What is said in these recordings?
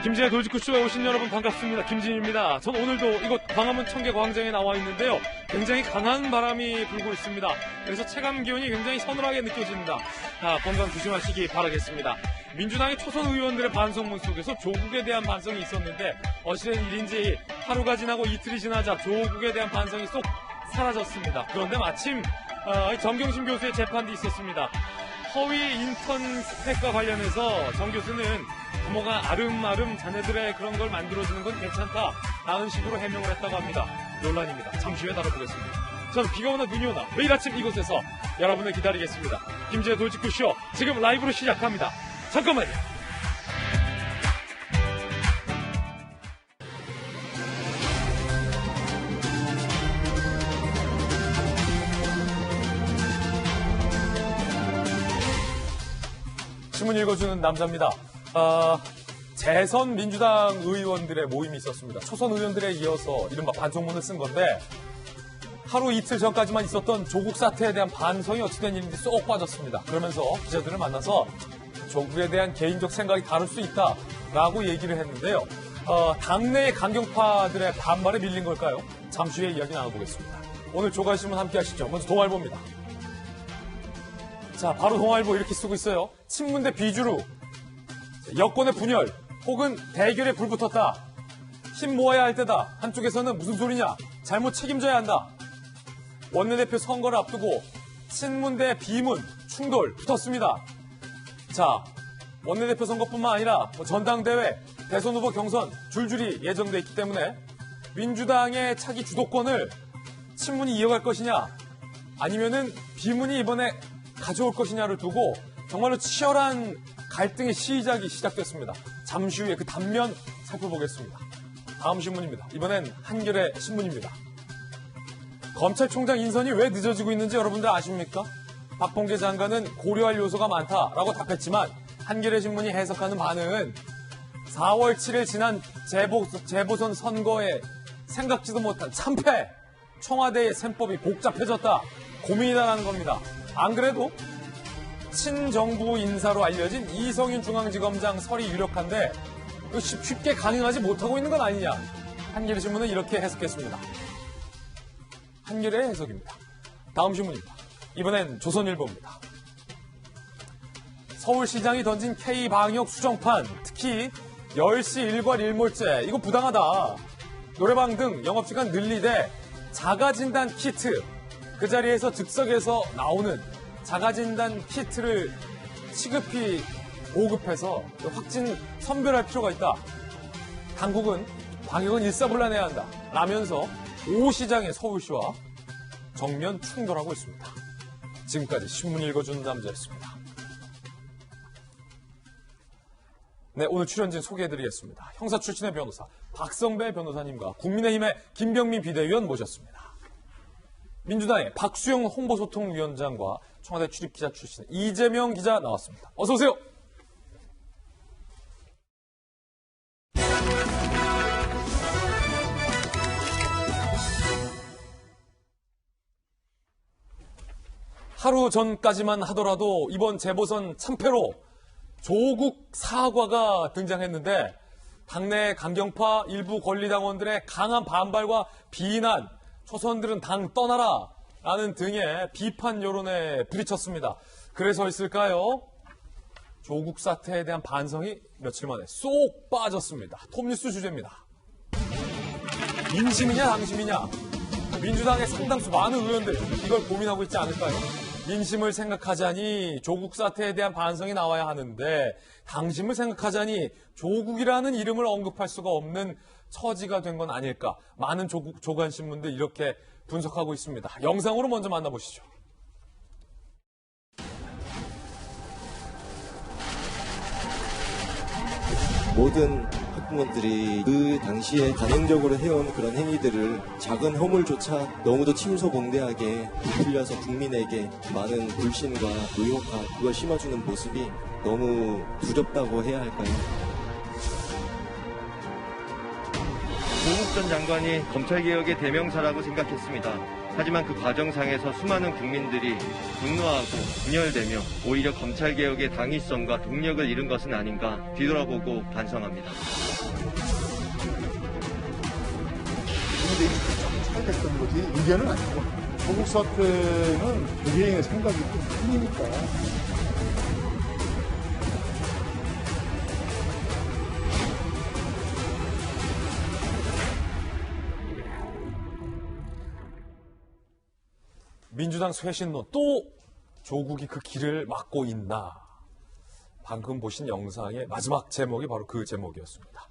김진의 돌직구쇼에 오신 여러분 반갑습니다. 김진입니다. 전 오늘도 이곳 광화문 청계광장에 나와 있는데요. 굉장히 강한 바람이 불고 있습니다. 그래서 체감 기온이 굉장히 서늘하게 느껴집니다. 건강 조심하시기 바라겠습니다. 민주당의 초선 의원들의 반성문 속에서 조국에 대한 반성이 있었는데 어찌된 일인지 하루가 지나고 이틀이 지나자 조국에 대한 반성이 쏙 사라졌습니다. 그런데 마침 정경심 교수의 재판도 있었습니다. 허위 인턴 스펙과 관련해서 정 교수는 부모가 아름아름 자녀들의 그런 걸 만들어주는 건 괜찮다 라는 식으로 해명을 했다고 합니다. 논란입니다. 잠시 후에 다뤄보겠습니다. 저는 비가 오나 눈이 오나 매일 아침 이곳에서 여러분을 기다리겠습니다. 김지의 돌직구쇼 지금 라이브로 시작합니다. 잠깐만요. 신문 읽어주는 남자입니다. 재선 민주당 의원들의 모임이 있었습니다. 초선 의원들에 이어서 이른바 반성문을 쓴 건데 하루 이틀 전까지만 있었던 조국 사태에 대한 반성이 어찌된 일인지 쏙 빠졌습니다. 그러면서 기자들을 만나서 조국에 대한 개인적 생각이 다를 수 있다라고 얘기를 했는데요. 당내의 강경파들의 반발에 밀린 걸까요? 잠시 후에 이야기 나눠보겠습니다. 오늘 조간신문 함께 하시죠. 먼저 동아일보입니다. 자, 바로 동아일보 이렇게 쓰고 있어요. 친문대 비주류, 여권의 분열, 혹은 대결에 불붙었다. 힘 모아야 할 때다. 한쪽에서는 무슨 소리냐. 잘못 책임져야 한다. 원내대표 선거를 앞두고 친문대 비문, 충돌 붙었습니다. 자, 원내대표 선거뿐만 아니라 전당대회, 대선 후보 경선 줄줄이 예정돼 있기 때문에 민주당의 차기 주도권을 친문이 이어갈 것이냐 아니면은 비문이 이번에 가져올 것이냐를 두고 정말로 치열한 갈등의 시작이 시작됐습니다. 잠시 후에 그 단면 살펴보겠습니다. 다음 신문입니다. 이번엔 한겨레 신문입니다. 검찰총장 인선이 왜 늦어지고 있는지 여러분들 아십니까? 박범계 장관은 고려할 요소가 많다라고 답했지만 한겨레 신문이 해석하는 바는 4월 7일 지난 재보선 선거에 생각지도 못한 참패, 청와대의 셈법이 복잡해졌다, 고민이다라는 겁니다. 안 그래도 친정부 인사로 알려진 이성윤 중앙지검장 설이 유력한데 쉽게 강행하지 못하고 있는 건 아니냐. 한겨레 신문은 이렇게 해석했습니다. 한겨레의 해석입니다. 다음 신문입니다. 이번엔 조선일보입니다. 서울시장이 던진 K방역 수정판, 특히 10시 일괄 일몰제, 이거 부당하다. 노래방 등 영업시간 늘리되 자가진단 키트, 그 자리에서 즉석에서 나오는 자가진단 키트를 시급히 보급해서 확진 선별할 필요가 있다. 당국은 방역은 일사불란해야 한다 라면서 오 시장의 서울시와 정면 충돌하고 있습니다. 지금까지 신문 읽어주는 남자였습니다. 네, 오늘 출연진 소개해드리겠습니다. 형사 출신의 변호사 박성배 변호사님과 국민의힘의 김병민 비대위원 모셨습니다. 민주당의 박수영 홍보소통위원장과 청와대 출입기자 출신 이재명 기자 나왔습니다. 어서 오세요. 하루 전까지만 하더라도 이번 재보선 참패로 조국 사과가 등장했는데 당내 강경파 일부 권리당원들의 강한 반발과 비난, 초선들은 당 떠나라 라는 등의 비판 여론에 부딪혔습니다. 그래서였을까요? 조국 사태에 대한 반성이 며칠 만에 쏙 빠졌습니다. 톱뉴스 주제입니다. 민심이냐 당심이냐? 민주당의 상당수 많은 의원들 이걸 고민하고 있지 않을까요? 민심을 생각하자니 조국 사태에 대한 반성이 나와야 하는데 당심을 생각하자니 조국이라는 이름을 언급할 수가 없는 처지가 된 건 아닐까. 많은 조간신문들 이렇게 분석하고 있습니다. 영상으로 먼저 만나보시죠. 모든 학부모들이 그 당시에 단행적으로 해온 그런 행위들을 작은 허물조차 너무도 침소봉대하게 부풀려서 국민에게 많은 불신과 의혹과 그걸 심어주는 모습이 너무 두렵다고 해야 할까요? 조국 전 장관이 검찰개혁의 대명사라고 생각했습니다. 하지만 그 과정상에서 수많은 국민들이 분노하고 분열되며 오히려 검찰개혁의 당위성과 동력을 잃은 것은 아닌가 뒤돌아보고 반성합니다. 레이스트 조금 차이가 있던 거지 이게는 아니고 조국 사태는 개개인의 생각이 좀 틀리니까. 민주당 쇄신론 또 조국이 그 길을 막고 있나. 방금 보신 영상의 마지막 제목이 바로 그 제목이었습니다.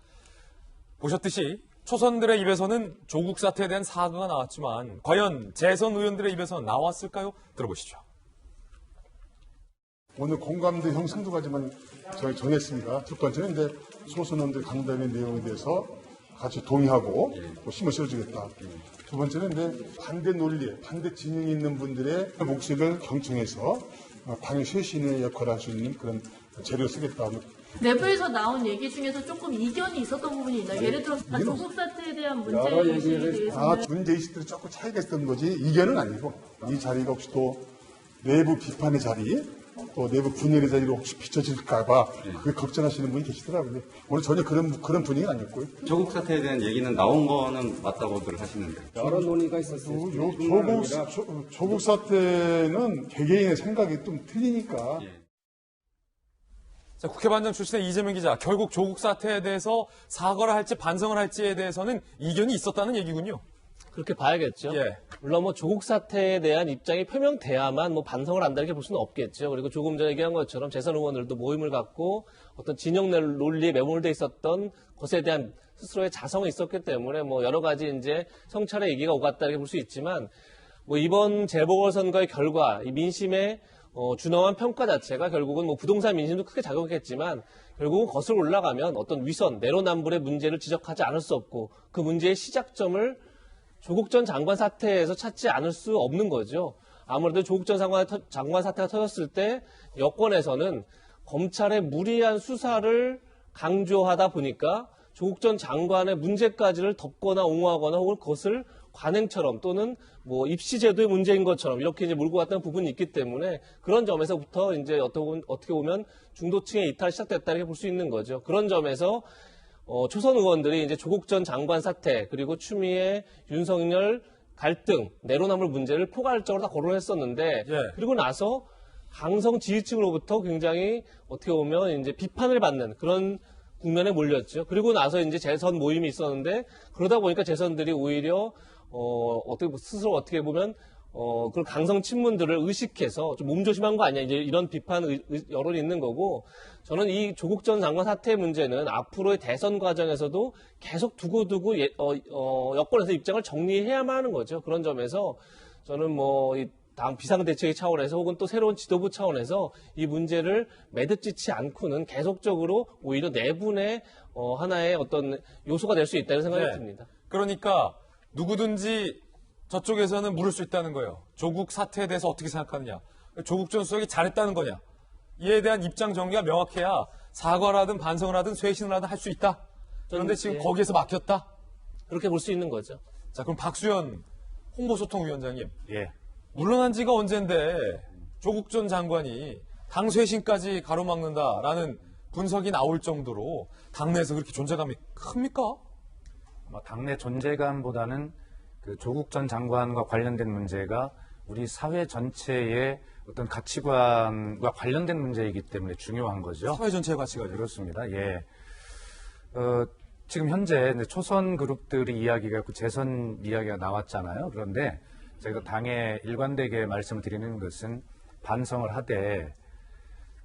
보셨듯이 초선들의 입에서는 조국 사태에 대한 사과가 나왔지만 과연 재선 의원들의 입에서 나왔을까요? 들어보시죠. 오늘 공감대 형성두 가지만 저희 정했습니다. 첫 번째는 이제 소선원들 강단의 내용에 대해서 같이 동의하고 또 힘을 실어주겠다. 두 번째는 이제 반대 논리에 반대 진영이 있는 분들의 목소리를 경청해서 당의 쇄신의 역할을 할 수 있는 그런 재료를 쓰겠다. 내부에서 나온 얘기 중에서 조금 이견이 있었던 부분이 있나요? 예를 들어 조국 사태에 대한 문제의식에 대해서는 문제의식들이 조금 차이가 있었던 거지 이견은 아니고 이 자리가 혹시 또 내부 비판의 자리 또 내부 분열의 자리로 혹시 비춰질까봐 그게 걱정하시는 분이 계시더라고요. 오늘 전혀 그런 분위기는 아니었고요. 조국 사태에 대한 얘기는 나온 거는 맞다고들 하시는데. 여러 논의가 있었어요. 조국 사태는 개개인의 생각이 좀 틀리니까. 자, 국회반장 출신의 이재명 기자, 결국 조국 사태에 대해서 사과를 할지 반성을 할지에 대해서는 이견이 있었다는 얘기군요. 그렇게 봐야겠죠. 예. 물론 뭐 조국 사태에 대한 입장이 표명돼야만 뭐 반성을 한다 이렇게 볼 수는 없겠죠. 그리고 조금 전에 얘기한 것처럼 재선 의원들도 모임을 갖고 어떤 진영 논리에 매몰돼 있었던 것에 대한 스스로의 자성이 있었기 때문에 뭐 여러 가지 이제 성찰의 얘기가 오갔다 이렇게 볼 수 있지만 뭐 이번 재보궐선거의 결과, 이 민심의 준엄한 평가 자체가 결국은 뭐 부동산 민심도 크게 작용했겠지만 결국은 거슬러 올라가면 어떤 위선, 내로남불의 문제를 지적하지 않을 수 없고 그 문제의 시작점을 조국 전 장관 사태에서 찾지 않을 수 없는 거죠. 아무래도 조국 전 장관 사태가 터졌을 때 여권에서는 검찰의 무리한 수사를 강조하다 보니까 조국 전 장관의 문제까지를 덮거나 옹호하거나 혹은 그것을 관행처럼 또는 뭐 입시제도의 문제인 것처럼 이렇게 이제 몰고 갔던 부분이 있기 때문에 그런 점에서부터 이제 어떻게 보면 중도층의 이탈이 시작됐다 이렇게 볼 수 있는 거죠. 그런 점에서 초선 의원들이 이제 조국 전 장관 사태 그리고 추미애 윤석열 갈등 내로남불 문제를 포괄적으로 다 거론했었는데 예. 그리고 나서 강성 지지층으로부터 굉장히 어떻게 보면 이제 비판을 받는 그런 국면에 몰렸죠. 그리고 나서 이제 재선 모임이 있었는데 그러다 보니까 재선들이 오히려 스스로 어떻게 보면 그런 강성 친문들을 의식해서 좀 몸조심한 거 아니야 이제 이런 비판 여론이 있는 거고 저는 이 조국 전 장관 사태 문제는 앞으로의 대선 과정에서도 계속 두고두고 여권에서 입장을 정리해야만 하는 거죠. 그런 점에서 저는 뭐 당 비상대책의 차원에서 혹은 또 새로운 지도부 차원에서 이 문제를 매듭짓지 않고는 계속적으로 오히려 내분의 하나의 어떤 요소가 될 수 있다는 생각이 듭니다. 그러니까 누구든지 저쪽에서는 물을 수 있다는 거예요. 조국 사태에 대해서 어떻게 생각하느냐. 조국 전 수석이 잘했다는 거냐. 이에 대한 입장 정리가 명확해야 사과를 하든 반성을 하든 쇄신을 하든 할 수 있다. 그런데 지금 거기에서 막혔다. 그렇게 볼 수 있는 거죠. 자, 그럼 박수현 홍보소통위원장님. 예. 물러난 지가 언젠데 조국 전 장관이 당 쇄신까지 가로막는다라는 분석이 나올 정도로 당내에서 그렇게 존재감이 큽니까? 당내 존재감보다는 그 조국 전 장관과 관련된 문제가 우리 사회 전체의 어떤 가치관과 관련된 문제이기 때문에 중요한 거죠. 사회 전체의 가치가 그렇습니다. 예. 지금 현재 초선 그룹들이 이야기가 있고 재선 이야기가 나왔잖아요. 그런데 제가 당에 일관되게 말씀을 드리는 것은 반성을 하되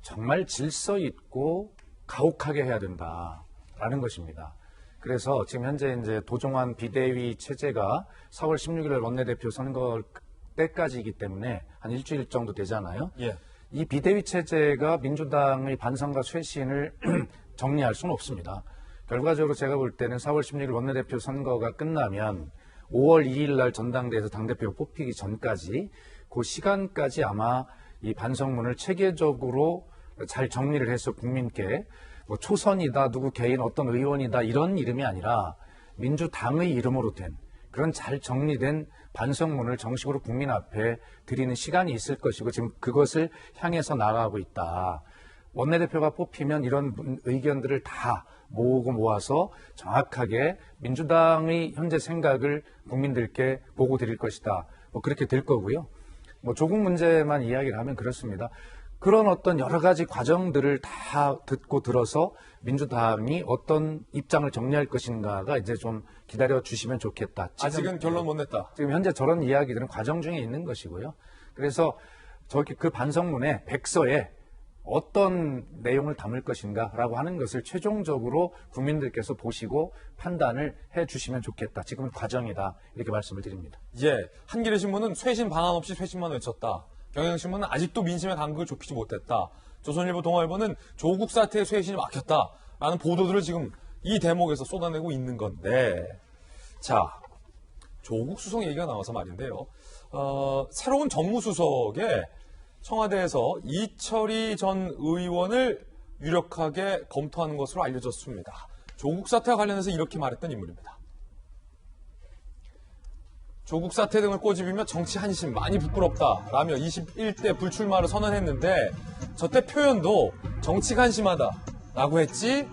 정말 질서 있고 가혹하게 해야 된다라는 것입니다. 그래서 지금 현재 이제 도종환 비대위 체제가 4월 16일 원내대표 선거 때까지이기 때문에 한 일주일 정도 되잖아요. 예. 이 비대위 체제가 민주당의 반성과 쇄신을 정리할 수는 없습니다. 결과적으로 제가 볼 때는 4월 16일 원내대표 선거가 끝나면 5월 2일 날 전당대회에서 당대표 뽑히기 전까지 그 시간까지 아마 이 반성문을 체계적으로 잘 정리를 해서 국민께 뭐 초선이다, 누구 개인 어떤 의원이다 이런 이름이 아니라 민주당의 이름으로 된 그런 잘 정리된 반성문을 정식으로 국민 앞에 드리는 시간이 있을 것이고 지금 그것을 향해서 나아가고 있다. 원내대표가 뽑히면 이런 의견들을 다 모으고 모아서 정확하게 민주당의 현재 생각을 국민들께 보고 드릴 것이다. 뭐 그렇게 될 거고요. 뭐 조국 문제만 이야기를 하면 그렇습니다. 그런 어떤 여러 가지 과정들을 다 듣고 들어서 민주당이 어떤 입장을 정리할 것인가가 이제 좀 기다려 주시면 좋겠다. 아직은 결론 못 냈다. 지금 현재 저런 이야기들은 과정 중에 있는 것이고요. 그래서 저기 그 반성문에 백서에 어떤 내용을 담을 것인가라고 하는 것을 최종적으로 국민들께서 보시고 판단을 해 주시면 좋겠다. 지금은 과정이다. 이렇게 말씀을 드립니다. 예, 한겨레 신문은 쇄신 방안 없이 쇄신만 외쳤다. 경향신문은 아직도 민심의 간극을 좁히지 못했다. 조선일보, 동아일보는 조국 사태의 쇄신이 막혔다라는 보도들을 지금 이 대목에서 쏟아내고 있는 건데, 자, 조국 수석 얘기가 나와서 말인데요. 새로운 정무수석에 청와대에서 이철희 전 의원을 유력하게 검토하는 것으로 알려졌습니다. 조국 사태와 관련해서 이렇게 말했던 인물입니다. 조국 사태 등을 꼬집으며 정치 한심 많이 부끄럽다라며 21대 불출마를 선언했는데 저때 표현도 정치 한심하다라고 했지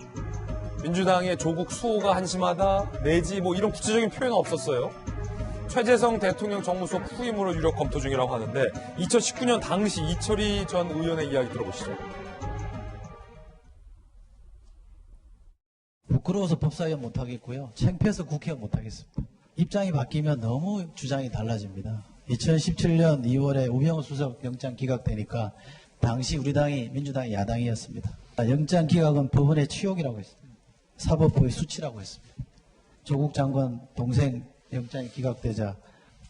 민주당의 조국 수호가 한심하다 내지 뭐 이런 구체적인 표현은 없었어요. 최재성 대통령 정무수석 후임으로 유력 검토 중이라고 하는데 2019년 당시 이철희 전 의원의 이야기 들어보시죠. 부끄러워서 법사위원 못하겠고요. 창피해서 국회의원 못하겠습니다. 입장이 바뀌면 너무 주장이 달라집니다. 2017년 2월에 우병우 수석 영장 기각되니까 당시 우리 당이 민주당이 야당이었습니다. 영장 기각은 법원의 치욕이라고 했습니다. 사법부의 수치라고 했습니다. 조국 장관 동생 영장이 기각되자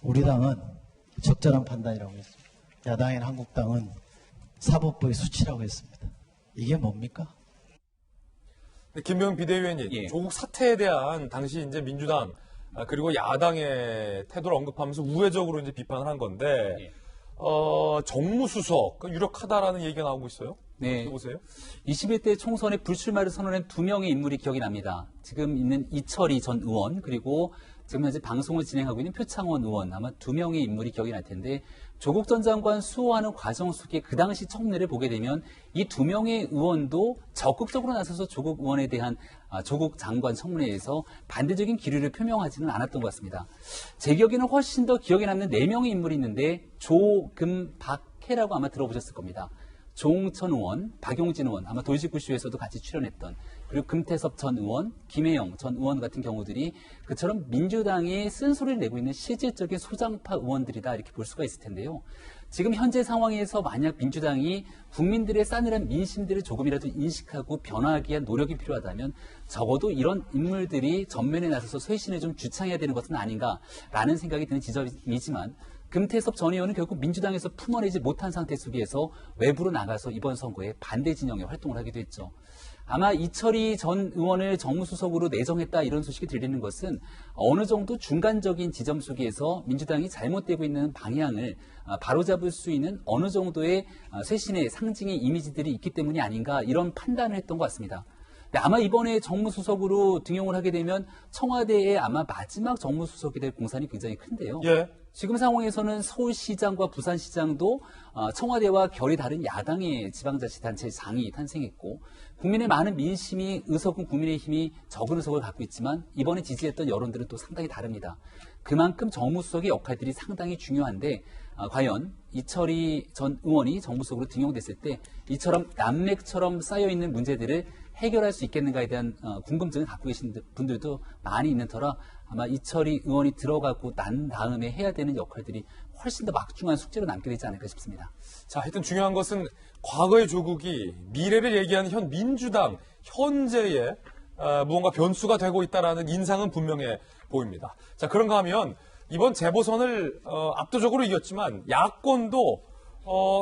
우리 당은 적절한 판단이라고 했습니다. 야당인 한국당은 사법부의 수치라고 했습니다. 이게 뭡니까? 김병현 비대위원이 조국 사태에 대한 당시 이제 민주당 그리고 야당의 태도를 언급하면서 우회적으로 이제 비판을 한 건데 정무수석 유력하다라는 얘기가 나오고 있어요. 네. 보세요. 21대 총선에 불출마를 선언한 2명의 인물이 기억이 납니다. 지금 있는 이철희 전 의원 그리고 지금 현재 방송을 진행하고 있는 표창원 의원 아마 2명의 인물이 기억이 날 텐데 조국 전 장관 수호하는 과정 속에 그 당시 청문회를 보게 되면 이 2명의 의원도 적극적으로 나서서 조국 의원에 대한 조국 장관 청문회에서 반대적인 기류를 표명하지는 않았던 것 같습니다. 제 기억에는 훨씬 더 기억에 남는 4명의 인물이 있는데 조금박해라고 아마 들어보셨을 겁니다. 조홍천 의원, 박용진 의원, 아마 돌직구쇼에서도 같이 출연했던 그리고 금태섭 전 의원, 김혜영 전 의원 같은 경우들이 그처럼 민주당이 쓴소리를 내고 있는 실질적인 소장파 의원들이다 이렇게 볼 수가 있을 텐데요. 지금 현재 상황에서 만약 민주당이 국민들의 싸늘한 민심들을 조금이라도 인식하고 변화하기 위한 노력이 필요하다면 적어도 이런 인물들이 전면에 나서서 쇄신을 좀 주창해야 되는 것은 아닌가라는 생각이 드는 지점이지만 금태섭 전 의원은 결국 민주당에서 품어내지 못한 상태 속에서 외부로 나가서 이번 선거에 반대 진영의 활동을 하기도 했죠. 아마 이철희 전 의원을 정무수석으로 내정했다 이런 소식이 들리는 것은 어느 정도 중간적인 지점 속에서 민주당이 잘못되고 있는 방향을 바로잡을 수 있는 어느 정도의 쇄신의 상징의 이미지들이 있기 때문이 아닌가 이런 판단을 했던 것 같습니다. 아마 이번에 정무수석으로 등용을 하게 되면 청와대의 아마 마지막 정무수석이 될 공산이 굉장히 큰데요. 예. 지금 상황에서는 서울시장과 부산시장도 청와대와 결이 다른 야당의 지방자치단체 장이 탄생했고 국민의 많은 민심이 의석은 국민의힘이 적은 의석을 갖고 있지만 이번에 지지했던 여론들은 또 상당히 다릅니다. 그만큼 정무수석의 역할들이 상당히 중요한데 과연 이철희 전 의원이 정무수석으로 등용됐을 때 이처럼 난맥처럼 쌓여있는 문제들을 해결할 수 있겠는가에 대한 궁금증을 갖고 계신 분들도 많이 있는 터라 아마 이철희 의원이 들어가고 난 다음에 해야 되는 역할들이 훨씬 더 막중한 숙제로 남게 되지 않을까 싶습니다. 자, 하여튼 중요한 것은 과거의 조국이 미래를 얘기하는 현 민주당 현재의 무언가 변수가 되고 있다는 인상은 분명해 보입니다. 자, 그런가 하면 이번 재보선을 압도적으로 이겼지만 야권도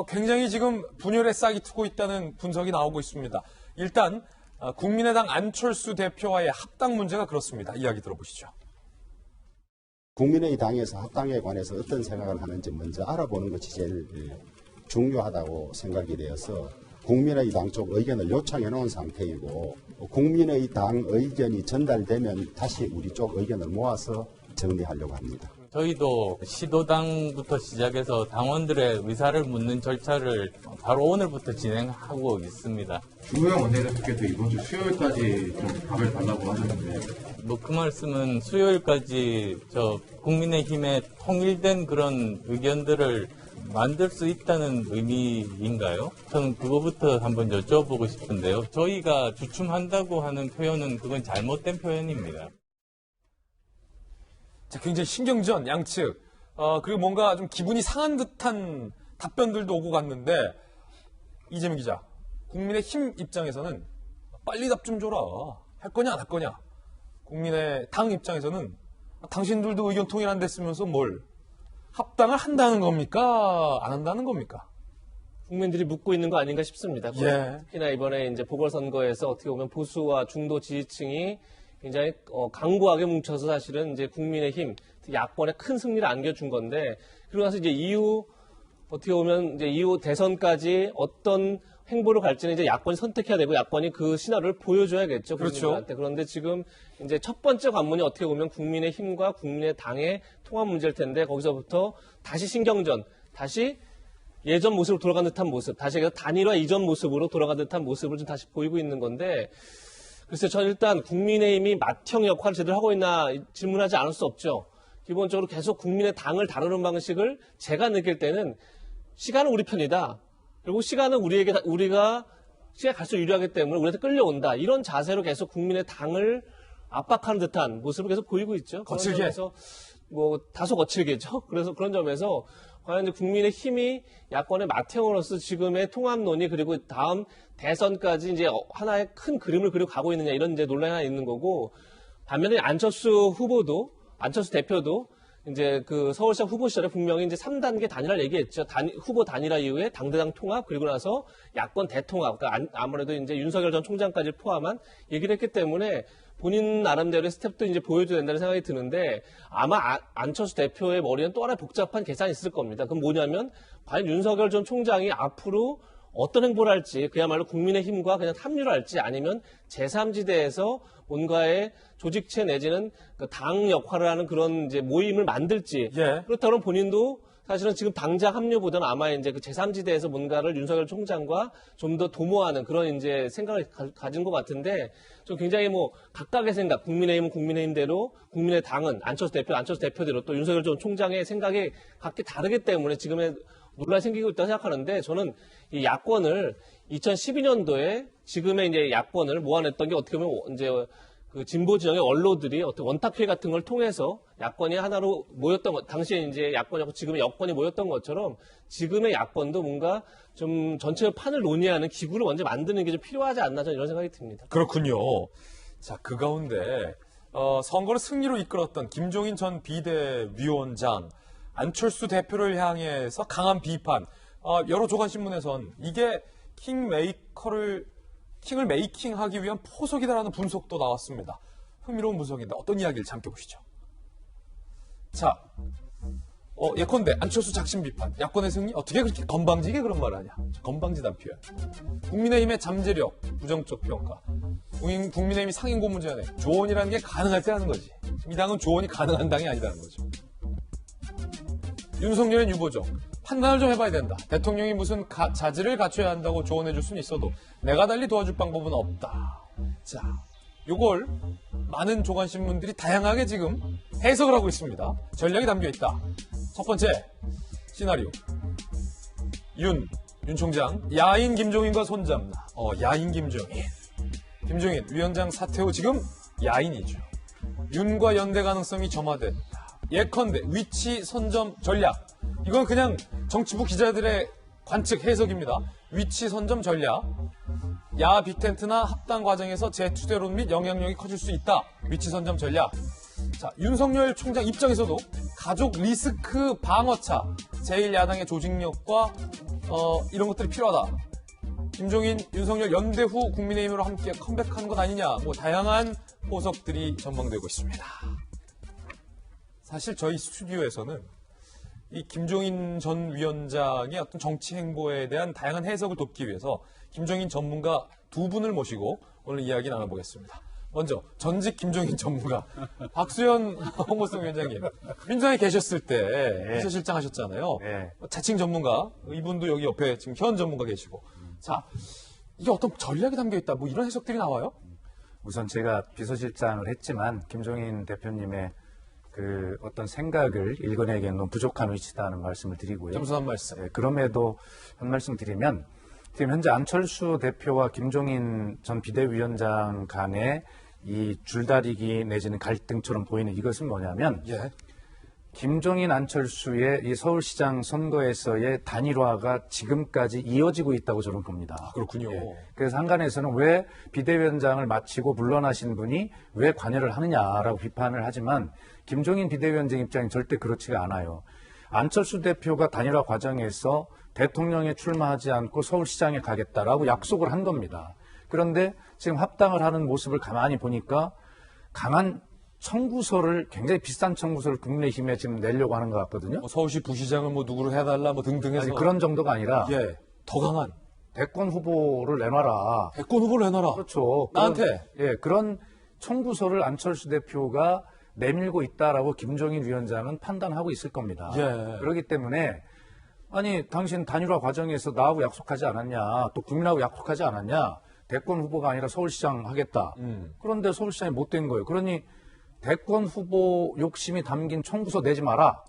굉장히 지금 분열에 싹이 트고 있다는 분석이 나오고 있습니다. 일단 국민의당 안철수 대표와의 합당 문제가 그렇습니다. 이야기 들어보시죠. 국민의당에서 합당에 관해서 어떤 생각을 하는지 먼저 알아보는 것이 제일 중요하다고 생각이 되어서 국민의당 쪽 의견을 요청해 놓은 상태이고 국민의당 의견이 전달되면 다시 우리 쪽 의견을 모아서 정리하려고 합니다. 저희도 시도당부터 시작해서 당원들의 의사를 묻는 절차를 바로 오늘부터 진행하고 있습니다. 주호영 원내대표께서 이번 주 수요일까지 좀 답을 달라고 하셨는데 그 말씀은 수요일까지 국민의힘의 통일된 그런 의견들을 만들 수 있다는 의미인가요? 저는 그거부터 한번 여쭤보고 싶은데요. 저희가 주춤한다고 하는 표현은 그건 잘못된 표현입니다. 자, 굉장히 신경전 양측. 그리고 뭔가 좀 기분이 상한 듯한 답변들도 오고 갔는데, 이재명 기자, 국민의힘 입장에서는 빨리 답 좀 줘라. 할 거냐 안 할 거냐. 국민의당 입장에서는 당신들도 의견 통일 안 됐으면서 뭘 합당을 한다는 겁니까? 안 한다는 겁니까? 국민들이 묻고 있는 거 아닌가 싶습니다. 예. 특히나 이번에 이제 보궐선거에서 어떻게 보면 보수와 중도 지지층이 굉장히 강고하게 뭉쳐서 사실은 이제 국민의힘, 야권에 큰 승리를 안겨준 건데, 그러고 나서 이제 이후 어떻게 보면 이제 이후 대선까지 어떤 행보를 갈지는 이제 야권이 선택해야 되고 야권이 그 시나리오를 보여줘야겠죠. 그렇죠. 국민들한테. 그런데 지금 이제 첫 번째 관문이 어떻게 보면 국민의힘과 국민의당의 통합 문제일 텐데 거기서부터 다시 신경전, 다시 예전 모습으로 돌아간 듯한 모습, 다시 단일화 이전 모습으로 돌아간 듯한 모습을 좀 다시 보이고 있는 건데 글쎄요, 저는 일단 국민의힘이 맏형 역할을 제대로 하고 있나 질문하지 않을 수 없죠. 기본적으로 계속 국민의 당을 다루는 방식을 제가 느낄 때는 시간은 우리 편이다. 그리고 시간은 우리가 시간이 갈수록 유리하기 때문에 우리한테 끌려온다. 이런 자세로 계속 국민의 당을 압박하는 듯한 모습을 계속 보이고 있죠. 거칠게. 그런 점에서 다소 거칠게죠. 그래서 그런 점에서 과연 이제 국민의 힘이 야권의 맏형으로서 지금의 통합론이 그리고 다음 대선까지 이제 하나의 큰 그림을 그리고 가고 있느냐 이런 이제 논란이 하나 있는 거고 반면에 안철수 대표도 이제 그 서울시장 후보 시절에 분명히 이제 3단계 단일화를 얘기했죠. 후보 단일화 이후에 당대당 통합 그리고 나서 야권 대통합. 그러니까 아무래도 이제 윤석열 전 총장까지 포함한 얘기를 했기 때문에 본인 나름대로의 스텝도 이제 보여줘야 된다는 생각이 드는데 아마 안철수 대표의 머리는 또 하나의 복잡한 계산이 있을 겁니다. 그럼 뭐냐면 과연 윤석열 전 총장이 앞으로 어떤 행보를 할지 그야말로 국민의힘과 그냥 합류를 할지 아니면 제3지대에서 뭔가의 조직체 내지는 그 당 역할을 하는 그런 이제 모임을 만들지. 예. 그렇다면 본인도 사실은 지금 당장 합류보다는 아마 이제 그 제3지대에서 뭔가를 윤석열 총장과 좀 더 도모하는 그런 이제 생각을 가진 것 같은데 좀 굉장히 각각의 생각, 국민의힘은 국민의힘대로, 국민의당은 안철수 대표대로 또 윤석열 전 총장의 생각이 각기 다르기 때문에 지금의 논란이 생기고 있다고 생각하는데 저는 이 야권을 2012년도에 지금의 이제 야권을 모아냈던 게 어떻게 보면 이제 그 진보 진영의 원로들이 어떤 원탁회 같은 걸 통해서 야권이 하나로 모였던 것, 당시에 이제 야권이었고 지금의 여권이 모였던 것처럼 지금의 야권도 뭔가 좀 전체 판을 논의하는 기구를 먼저 만드는 게 좀 필요하지 않나 저는 이런 생각이 듭니다. 그렇군요. 자, 그 가운데 선거를 승리로 이끌었던 김종인 전 비대위원장, 안철수 대표를 향해서 강한 비판. 여러 조간신문에선 이게 킹을 메이킹하기 위한 포석이다라는 분석도 나왔습니다. 흥미로운 분석인데 어떤 이야기를 잠깐 보시죠. 자, 예컨대 안철수 작심 비판, 야권의 승리 어떻게 그렇게 건방지게 그런 말 하냐. 건방지단 표현. 국민의힘의 잠재력, 부정적 평가. 국민의힘이 상임 고문제안에 조언이라는 게 가능할 때 하는 거지. 이 당은 조언이 가능한 당이 아니라는 거죠. 윤석열의 유보적. 판단을 좀 해봐야 된다. 대통령이 무슨 자질을 갖춰야 한다고 조언해줄 수는 있어도 내가 달리 도와줄 방법은 없다. 자, 요걸 많은 조간신문들이 다양하게 지금 해석을 하고 있습니다. 전략이 담겨있다. 첫 번째 시나리오. 윤 총장 야인 김종인과 손잡나. 야인 김종인. 김종인 위원장 사퇴 후 지금 야인이죠. 윤과 연대 가능성이 점화됐다. 예컨대 위치 선점 전략. 이건 그냥 정치부 기자들의 관측 해석입니다. 위치 선점 전략. 야 빅텐트나 합당 과정에서 재투대론 및 영향력이 커질 수 있다. 위치 선점 전략. 자, 윤석열 총장 입장에서도 가족 리스크 방어차, 제1야당의 조직력과 이런 것들이 필요하다. 김종인, 윤석열 연대 후 국민의힘으로 함께 컴백하는 것 아니냐. 다양한 포석들이 전망되고 있습니다. 사실 저희 스튜디오에서는 이 김종인 전 위원장의 어떤 정치 행보에 대한 다양한 해석을 돕기 위해서 김종인 전문가 두 분을 모시고 오늘 이야기 나눠보겠습니다. 먼저 전직 김종인 전문가 박수현 홍보성 위원장님, 민주당에 계셨을 때 비서실장 하셨잖아요. 네. 자칭 전문가, 이분도 여기 옆에 지금 현 전문가 계시고, 자, 이게 어떤 전략이 담겨 있다, 뭐 이런 해석들이 나와요? 우선 제가 비서실장을 했지만 김종인 대표님의 그 어떤 생각을 읽어내기에는 너무 부족한 위치다는 말씀을 드리고요. 겸손한 말씀. 네, 그럼에도 한 말씀 드리면 지금 현재 안철수 대표와 김종인 전 비대위원장 간의 이 줄다리기 내지는 갈등처럼 보이는 이것은 뭐냐면 김종인 안철수의 이 서울시장 선거에서의 단일화가 지금까지 이어지고 있다고 저는 봅니다. 그렇군요. 그래서 한간에서는 왜 비대위원장을 마치고 물러나신 분이 왜 관여를 하느냐라고 비판을 하지만 김종인 비대위원장 입장이 절대 그렇지가 않아요. 안철수 대표가 단일화 과정에서 대통령에 출마하지 않고 서울시장에 가겠다라고 약속을 한 겁니다. 그런데 지금 합당을 하는 모습을 가만히 보니까 강한 청구서를, 굉장히 비싼 청구서를 국민의힘에 지금 내려고 하는 것 같거든요. 서울시 부시장을 뭐 누구로 해달라 뭐 등등 해서. 아니, 그런 정도가 아니라 더 강한 대권 후보를 내놔라. 대권 후보를 내놔라. 그렇죠. 나한테. 그런 청구서를 안철수 대표가 내밀고 있다라고 김종인 위원장은 판단하고 있을 겁니다. 그렇기 때문에 아니 당신 단일화 과정에서 나하고 약속하지 않았냐, 또 국민하고 약속하지 않았냐, 대권 후보가 아니라 서울시장 하겠다. 그런데 서울시장이 못 된 거예요. 그러니 대권 후보 욕심이 담긴 청구서 내지 마라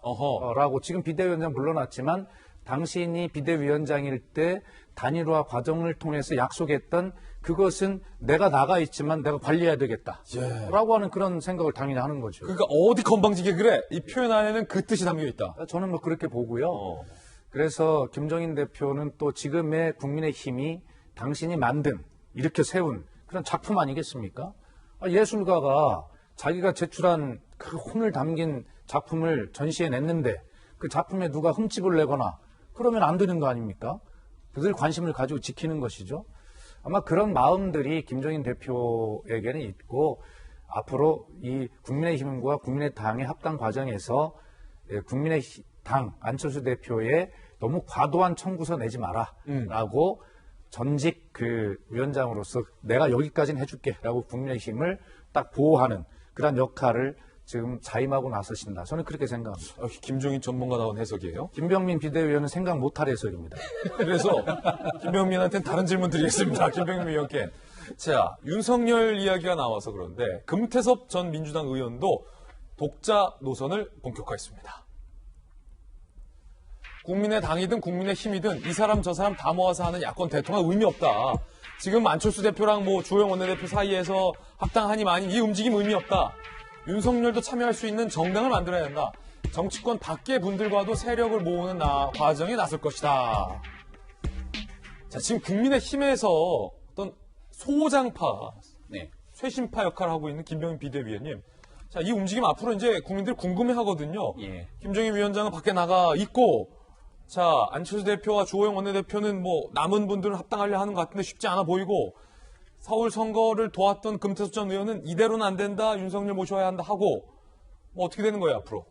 라고 지금 비대위원장 물러났지만 당신이 비대위원장일 때 단일화 과정을 통해서 약속했던 그것은 내가 나가 있지만 내가 관리해야 되겠다 라고 하는 그런 생각을 당연히 하는 거죠. 그러니까 어디 건방지게 그래? 이 표현 안에는 그 뜻이 담겨 있다. 저는 뭐 그렇게 보고요. 그래서 김종인 대표는 또 지금의 국민의힘이 당신이 만든, 이렇게 세운 그런 작품 아니겠습니까? 예술가가 자기가 제출한 그 혼을 담긴 작품을 전시해 냈는데 그 작품에 누가 흠집을 내거나 그러면 안 되는 거 아닙니까? 늘 관심을 가지고 지키는 것이죠. 아마 그런 마음들이 김종인 대표에게는 있고 앞으로 이 국민의힘과 국민의당의 합당 과정에서 국민의당 안철수 대표의 너무 과도한 청구서 내지 마라라고 전직 그 위원장으로서 내가 여기까지는 해줄게라고 국민의힘을 딱 보호하는 그런 역할을 지금 자임하고 나서신다. 저는 그렇게 생각합니다. 김종인 전문가 나온 해석이에요? 김병민 비대위원은 생각 못할 해석입니다. 그래서 김병민한테는 다른 질문 드리겠습니다. 김병민 위원께. 자, 윤석열 이야기가 나와서 그런데 금태섭 전 민주당 의원도 독자 노선을 본격화했습니다. 국민의 당이든 국민의 힘이든 이 사람 저 사람 다 모아서 하는 야권 대통합 의미 없다. 지금 안철수 대표랑 뭐 주호영 원내대표 사이에서 합당하니 많이 이 움직임 의미 없다. 윤석열도 참여할 수 있는 정당을 만들어야 한다. 정치권 밖의 분들과도 세력을 모으는 과정에 나설 것이다. 자, 지금 국민의힘에서 어떤 소장파, 쇄신파 역할을 하고 있는 김병민 비대위원님. 자, 이 움직임 앞으로 이제 국민들 궁금해 하거든요. 김종인 위원장은 밖에 나가 있고, 자, 안철수 대표와 주호영 원내대표는 뭐 남은 분들은 합당하려 하는 것 같은데 쉽지 않아 보이고, 서울 선거를 도왔던 금태섭 전 의원은 이대로는 안 된다, 윤석열 모셔야 한다 하고, 뭐 어떻게 되는 거예요, 앞으로?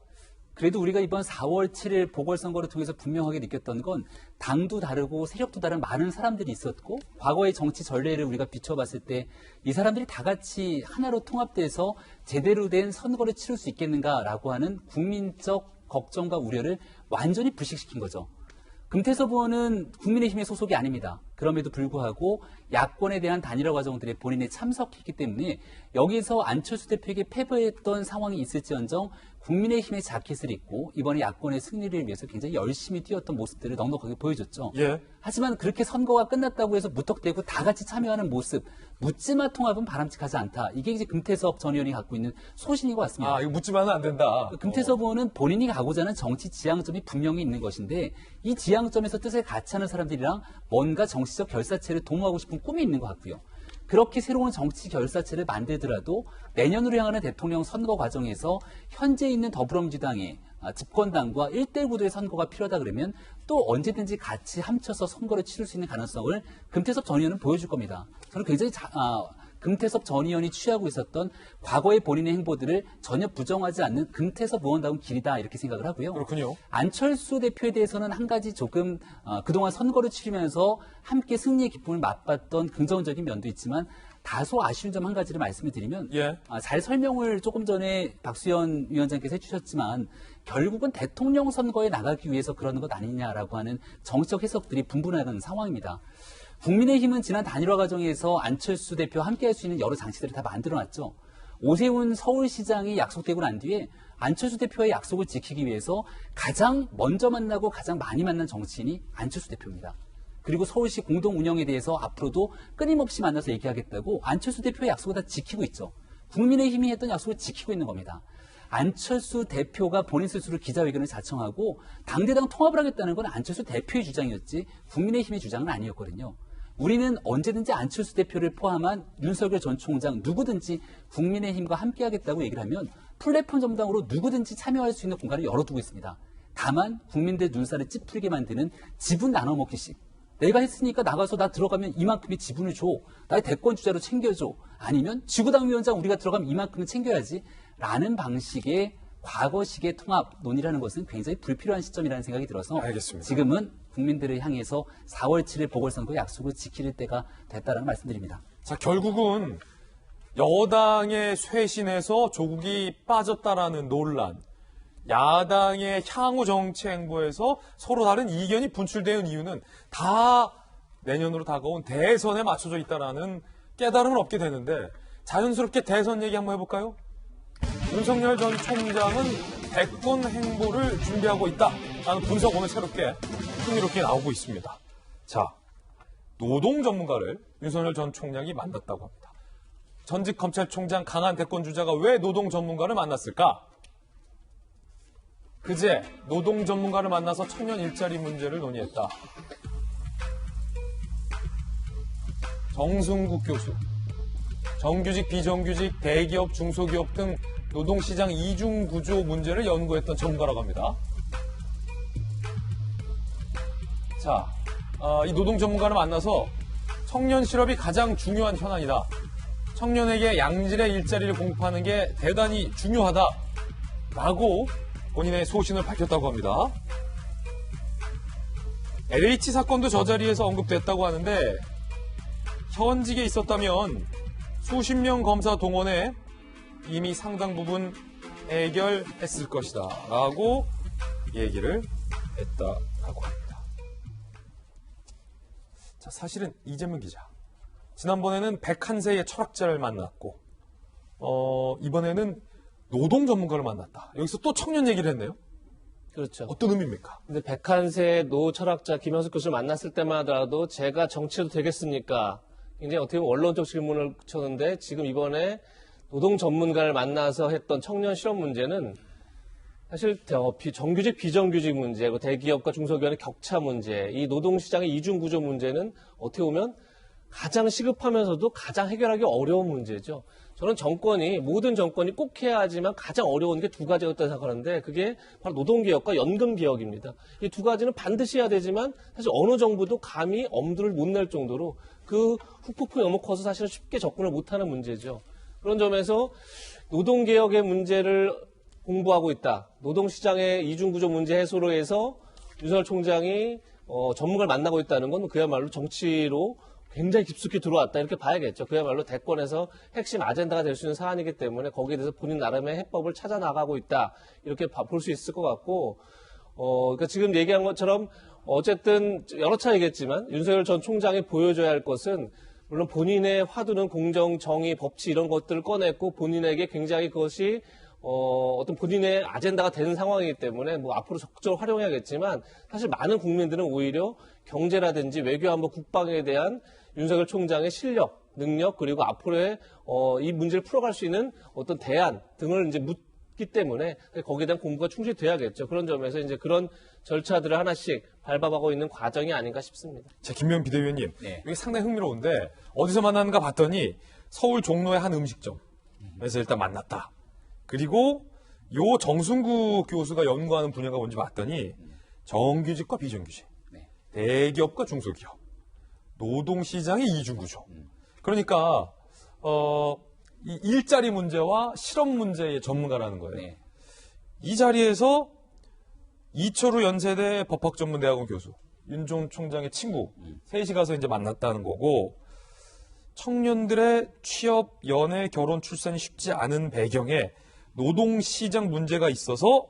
그래도 우리가 이번 4월 7일 보궐선거를 통해서 분명하게 느꼈던 건 당도 다르고 세력도 다른 많은 사람들이 있었고 과거의 정치 전례를 우리가 비춰봤을 때 이 사람들이 다 같이 하나로 통합돼서 제대로 된 선거를 치를 수 있겠는가라고 하는 국민적 걱정과 우려를 완전히 불식시킨 거죠. 금태섭 의원은 국민의힘의 소속이 아닙니다. 그럼에도 불구하고 야권에 대한 단일화 과정들에 본인이 참석했기 때문에 여기서 안철수 대표에게 패배했던 상황이 있을지언정 국민의힘의 자켓을 입고 이번에 야권의 승리를 위해서 굉장히 열심히 뛰었던 모습들을 넉넉하게 보여줬죠. 하지만 그렇게 선거가 끝났다고 해서 무턱대고 다 같이 참여하는 모습, 묻지마 통합은 바람직하지 않다. 이게 이제 금태섭 전 의원이 갖고 있는 소신인 것 같습니다. 아, 이거 묻지마는 안 된다. 금태섭 의원은 본인이 가고자 하는 정치 지향점이 분명히 있는 것인데 이 지향점에서 뜻을 같이 하는 사람들이랑 뭔가 정치적 결사체를 도모하고 싶은 꿈이 있는 것 같고요. 그렇게 새로운 정치 결사체를 만들더라도 내년으로 향하는 대통령 선거 과정에서 현재 있는 더불어민주당의 집권당과 1대1 구도의 선거가 필요하다 그러면 또 언제든지 같이 합쳐서 선거를 치를 수 있는 가능성을 금태섭 전 의원은 보여줄 겁니다. 저는 굉장히 금태섭 전 의원이 취하고 있었던 과거의 본인의 행보들을 전혀 부정하지 않는 금태섭 의원다운 길이다 이렇게 생각을 하고요. 그렇군요. 안철수 대표에 대해서는 한 가지 조금 그동안 선거를 치르면서 함께 승리의 기쁨을 맛봤던 긍정적인 면도 있지만 다소 아쉬운 점 한 가지를 말씀을 드리면 예. 잘 설명을 조금 전에 박수현 위원장께서 해주셨지만 결국은 대통령 선거에 나가기 위해서 그러는 것 아니냐라고 하는 정치적 해석들이 분분하는 상황입니다. 국민의힘은 지난 단일화 과정에서 안철수 대표와 함께할 수 있는 여러 장치들을 다 만들어놨죠. 오세훈 서울시장이 약속되고 난 뒤에 안철수 대표의 약속을 지키기 위해서 가장 먼저 만나고 가장 많이 만난 정치인이 안철수 대표입니다. 그리고 서울시 공동 운영에 대해서 앞으로도 끊임없이 만나서 얘기하겠다고 안철수 대표의 약속을 다 지키고 있죠. 국민의힘이 했던 약속을 지키고 있는 겁니다. 안철수 대표가 본인 스스로 기자회견을 자청하고 당대당 통합을 하겠다는 건 안철수 대표의 주장이었지 국민의힘의 주장은 아니었거든요. 우리는 언제든지 안철수 대표를 포함한 윤석열 전 총장 누구든지 국민의힘과 함께하겠다고 얘기를 하면 플랫폼 정당으로 누구든지 참여할 수 있는 공간을 열어두고 있습니다. 다만 국민들 눈살을 찌푸리게 만드는 지분 나눠먹기식. 내가 했으니까 나가서 나 들어가면 이만큼의 지분을 줘. 나의 대권 주자로 챙겨줘. 아니면 지구당 위원장 우리가 들어가면 이만큼은 챙겨야지. 라는 방식의 과거식의 통합 논의라는 것은 굉장히 불필요한 시점이라는 생각이 들어서 알겠습니다. 지금은 국민들을 향해서 4월 7일 보궐선거 약속을 지킬 때가 됐다는 말씀드립니다. 자, 결국은 여당의 쇄신에서 조국이 빠졌다라는 논란, 야당의 향후 정치 행보에서 서로 다른 이견이 분출되는 이유는 다 내년으로 다가온 대선에 맞춰져 있다라는 깨달음을 얻게 되는데 자연스럽게 대선 얘기 한번 해볼까요? 윤석열 전 총장은 대권 행보를 준비하고 있다라는 분석 오늘 새롭게 흥미롭게 나오고 있습니다. 자, 노동 전문가를 윤석열 전 총장이 만났다고 합니다. 전직 검찰총장 강한 대권 주자가 왜 노동 전문가를 만났을까? 그제 노동 전문가를 만나서 청년 일자리 문제를 논의했다. 정승국 교수, 정규직, 비정규직, 대기업, 중소기업 등 노동시장 이중구조 문제를 연구했던 전문가라고 합니다. 자, 이 노동 전문가를 만나서 청년 실업이 가장 중요한 현안이다. 청년에게 양질의 일자리를 공급하는 게 대단히 중요하다라고 본인의 소신을 밝혔다고 합니다. LH 사건도 저 자리에서 언급됐다고 하는데 현직에 있었다면 수십 명 검사 동원해 이미 상당 부분 해결했을 것이다 라고 얘기를 했다고 합니다. 자, 사실은 이재명 기자 지난번에는 101세의 철학자를 만났고 이번에는 노동 전문가를 만났다. 여기서 또 청년 얘기를 했네요. 그렇죠. 어떤 의미입니까? 근데 101세 노 철학자 김현숙 교수를 만났을 때마다도 제가 정치해도 되겠습니까? 굉장히 어떻게 보면 원론적 질문을 쳤는데 지금 이번에 노동 전문가를 만나서 했던 청년 실업 문제는 사실 정규직, 비정규직 문제, 대기업과 중소기업의 격차 문제, 이 노동시장의 이중구조 문제는 어떻게 보면 가장 시급하면서도 가장 해결하기 어려운 문제죠. 저는 모든 정권이 꼭 해야 하지만 가장 어려운 게 두 가지였다고 생각하는데 그게 바로 노동개혁과 연금개혁입니다. 이 두 가지는 반드시 해야 되지만 사실 어느 정부도 감히 엄두를 못 낼 정도로 그 훅폭풍이 너무 커서 사실은 쉽게 접근을 못하는 문제죠. 그런 점에서 노동개혁의 문제를 공부하고 있다. 노동시장의 이중구조 문제 해소로 해서 윤석열 총장이 전문가를 만나고 있다는 건 그야말로 정치로 굉장히 깊숙이 들어왔다 이렇게 봐야겠죠. 그야말로 대권에서 핵심 아젠다가 될 수 있는 사안이기 때문에 거기에 대해서 본인 나름의 해법을 찾아 나가고 있다 이렇게 볼 수 있을 것 같고 그러니까 지금 얘기한 것처럼 어쨌든 여러 차례 얘기했지만 윤석열 전 총장이 보여줘야 할 것은 물론 본인의 화두는 공정, 정의, 법치 이런 것들을 꺼냈고 본인에게 굉장히 그것이 어떤 본인의 아젠다가 되는 상황이기 때문에 앞으로 적극적으로 활용해야겠지만 사실 많은 국민들은 오히려 경제라든지 외교안보 국방에 대한 윤석열 총장의 실력, 능력 그리고 앞으로의 이 문제를 풀어갈 수 있는 어떤 대안 등을 이제 묻기 때문에 거기에 대한 공부가 충실히 돼야겠죠. 그런 점에서 이제 그런 절차들을 하나씩 밟아가고 있는 과정이 아닌가 싶습니다. 자, 김명 비대위원님, 네. 이게 상당히 흥미로운데 어디서 만났는가 봤더니 서울 종로의 한 음식점에서 일단 만났다. 그리고 요 정승국 교수가 연구하는 분야가 뭔지 봤더니 정규직과 비정규직, 대기업과 중소기업, 노동시장의 이중구조. 그러니까 이 일자리 문제와 실업 문제의 전문가라는 거예요. 네. 이 자리에서 이철우 연세대 법학전문대학원 교수, 윤 전 총장의 친구 셋이 가서 이제 만났다는 거고 청년들의 취업, 연애, 결혼, 출산이 쉽지 않은 배경에 노동시장 문제가 있어서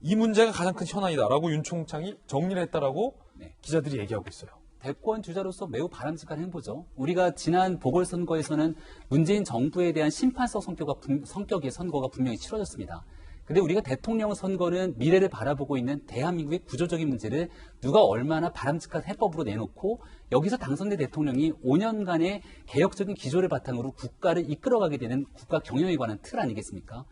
이 문제가 가장 큰 현안이다라고 윤 총장이 정리를 했다라고 기자들이 얘기하고 있어요. 대권 주자로서 매우 바람직한 행보죠. 우리가 지난 보궐선거에서는 문재인 정부에 대한 심판성 성격의 선거가 분명히 치러졌습니다. 근데 우리가 대통령 선거는 미래를 바라보고 있는 대한민국의 구조적인 문제를 누가 얼마나 바람직한 해법으로 내놓고 여기서 당선된 대통령이 5년간의 개혁적인 기조를 바탕으로 국가를 이끌어가게 되는 국가 경영에 관한 틀 아니겠습니까?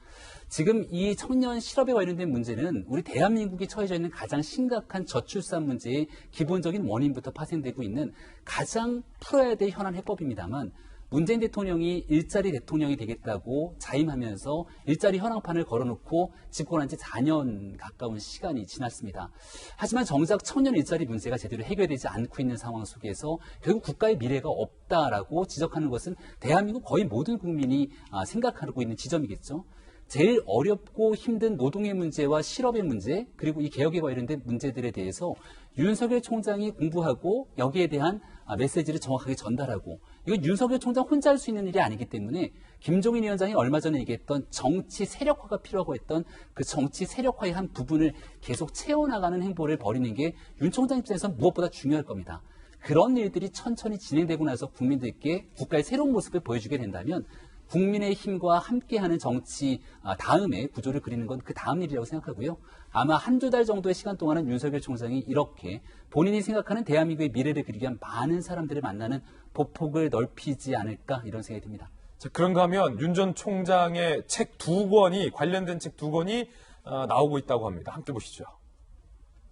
지금 이 청년 실업에 관련된 문제는 우리 대한민국이 처해져 있는 가장 심각한 저출산 문제의 기본적인 원인부터 파생되고 있는 가장 풀어야 될 현안 해법입니다만 문재인 대통령이 일자리 대통령이 되겠다고 자임하면서 일자리 현황판을 걸어놓고 집권한 지 4년 가까운 시간이 지났습니다. 하지만 정작 청년 일자리 문제가 제대로 해결되지 않고 있는 상황 속에서 결국 국가의 미래가 없다라고 지적하는 것은 대한민국 거의 모든 국민이 생각하고 있는 지점이겠죠. 제일 어렵고 힘든 노동의 문제와 실업의 문제 그리고 이 개혁에 관련된 문제들에 대해서 윤석열 총장이 공부하고 여기에 대한 메시지를 정확하게 전달하고 이건 윤석열 총장 혼자 할 수 있는 일이 아니기 때문에 김종인 위원장이 얼마 전에 얘기했던 정치 세력화가 필요하고 했던 그 정치 세력화의 한 부분을 계속 채워나가는 행보를 벌이는 게 윤 총장 입장에서는 무엇보다 중요할 겁니다. 그런 일들이 천천히 진행되고 나서 국민들께 국가의 새로운 모습을 보여주게 된다면 국민의 힘과 함께하는 정치 다음에 구조를 그리는 건 그 다음 일이라고 생각하고요. 아마 한두 달 정도의 시간 동안은 윤석열 총장이 이렇게 본인이 생각하는 대한민국의 미래를 그리기 위한 많은 사람들을 만나는 보폭을 넓히지 않을까 이런 생각이 듭니다. 자, 그런가 하면 윤 전 총장의 책 2권이 관련된 책 2권이 나오고 있다고 합니다. 함께 보시죠.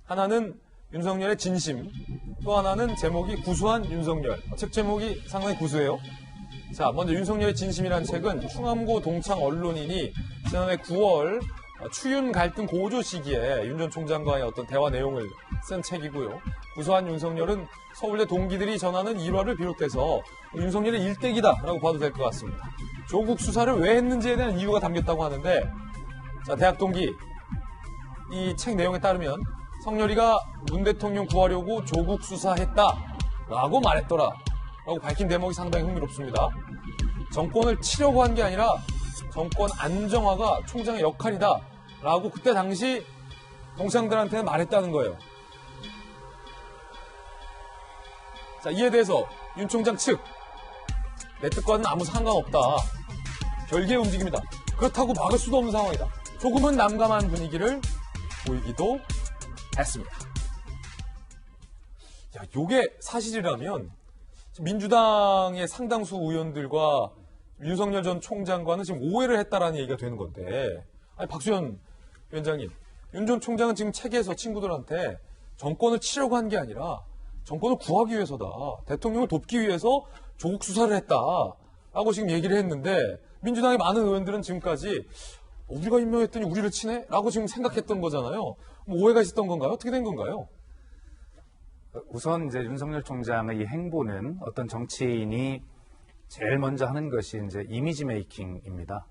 하나는 윤석열의 진심, 또 하나는 제목이 구수한 윤석열. 책 제목이 상당히 구수해요. 자, 먼저 윤석열의 진심이라는 책은 충암고 동창 언론인이 지난해 9월 추윤 갈등 고조 시기에 윤 전 총장과의 어떤 대화 내용을 쓴 책이고요. 구수한 윤석열은 서울대 동기들이 전하는 일화를 비롯해서 윤석열의 일대기다라고 봐도 될 것 같습니다. 조국 수사를 왜 했는지에 대한 이유가 담겼다고 하는데, 자, 대학 동기 이 책 내용에 따르면 성렬이가 문 대통령 구하려고 조국 수사했다라고 말했더라. 라고 밝힌 대목이 상당히 흥미롭습니다. 정권을 치려고 한 게 아니라 정권 안정화가 총장의 역할이다 라고 그때 당시 동창들한테는 말했다는 거예요. 자, 이에 대해서 윤 총장 측, 내 뜻과는 아무 상관없다. 별개의 움직임이다. 그렇다고 막을 수도 없는 상황이다. 조금은 난감한 분위기를 보이기도 했습니다. 야, 요게 사실이라면 민주당의 상당수 의원들과 윤석열 전 총장과는 지금 오해를 했다라는 얘기가 되는 건데, 아니, 박수현 위원장님, 윤 전 총장은 지금 책에서 친구들한테 정권을 치려고 한 게 아니라 정권을 구하기 위해서다. 대통령을 돕기 위해서 조국 수사를 했다라고 지금 얘기를 했는데, 민주당의 많은 의원들은 지금까지 우리가 임명했더니 우리를 치네? 라고 지금 생각했던 거잖아요. 뭐 오해가 있었던 건가요? 어떻게 된 건가요? 우선 이제 윤석열 총장의 이 행보는 어떤 정치인이 제일 먼저 하는 것이 이제 이미지 메이킹입니다.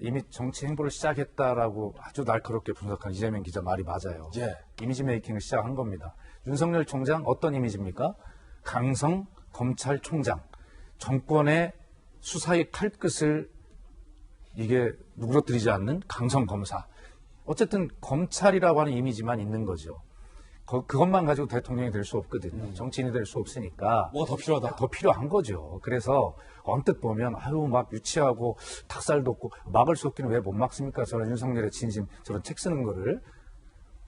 이미 정치 행보를 시작했다라고 아주 날카롭게 분석한 이재명 기자 말이 맞아요. 예. 이미지 메이킹을 시작한 겁니다. 윤석열 총장 어떤 이미지입니까? 강성 검찰총장, 정권의 수사의 칼끝을 이게 누그러뜨리지 않는 강성 검사. 어쨌든 검찰이라고 하는 이미지만 있는 거죠. 그것만 가지고 대통령이 될 수 없거든요. 정치인이 될 수 없으니까. 뭐가 더 필요하다? 더 필요한 거죠. 그래서 언뜻 보면 아유 막 유치하고 닭살 돋고 막을 수 없기는 왜 못 막습니까? 저런 윤석열의 진심, 저런 책 쓰는 거를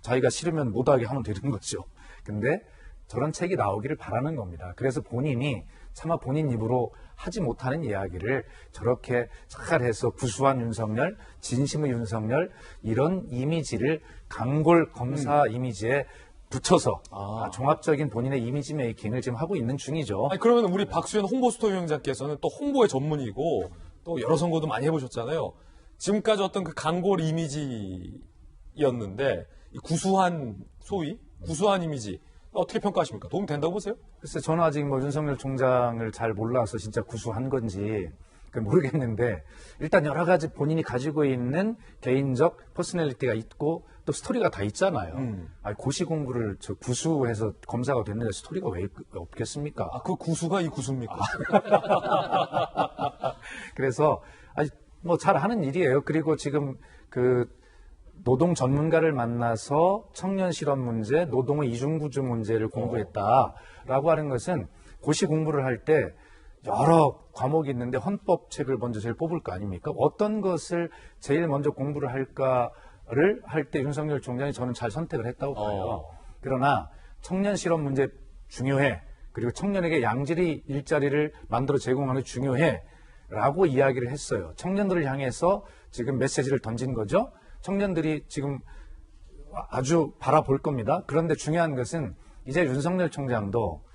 자기가 싫으면 못하게 하면 되는 거죠. 근데 저런 책이 나오기를 바라는 겁니다. 그래서 본인이 차마 본인 입으로 하지 못하는 이야기를 저렇게 착각해서 구수한 윤석열, 진심의 윤석열 이런 이미지를 강골 검사 이미지에 붙여서 종합적인 본인의 이미지 메이킹을 지금 하고 있는 중이죠. 아니, 그러면 우리 박수현 홍보스토 위원장께서는 또 홍보의 전문이고 또 여러 선거도 많이 해보셨잖아요. 지금까지 어떤 그 강골 이미지였는데 이 구수한 소위 구수한 이미지 어떻게 평가하십니까? 도움 된다고 보세요? 글쎄 저는 아직 뭐 윤석열 총장을 잘 몰라서 진짜 구수한 건지 모르겠는데 일단 여러 가지 본인이 가지고 있는 개인적 퍼스널리티가 있고 또 스토리가 다 있잖아요. 아니, 고시 공부를 구수해서 검사가 됐는데 스토리가 왜 없겠습니까? 아, 그 구수가 이 구수입니까? 그래서 뭐 잘 하는 일이에요. 그리고 지금 그 노동 전문가를 만나서 청년 실업 문제, 노동의 이중구조 문제를 공부했다라고 하는 것은 고시 공부를 할 때 여러 과목이 있는데 헌법책을 먼저 제일 뽑을 거 아닙니까? 어떤 것을 제일 먼저 공부를 할까를 할 때 윤석열 총장이 저는 잘 선택을 했다고 봐요. 그러나 청년 실업 문제 중요해. 그리고 청년에게 양질의 일자리를 만들어 제공하는 게 중요해. 라고 이야기를 했어요. 청년들을 향해서 지금 메시지를 던진 거죠. 청년들이 지금 아주 바라볼 겁니다. 그런데 중요한 것은 이제 윤석열 총장도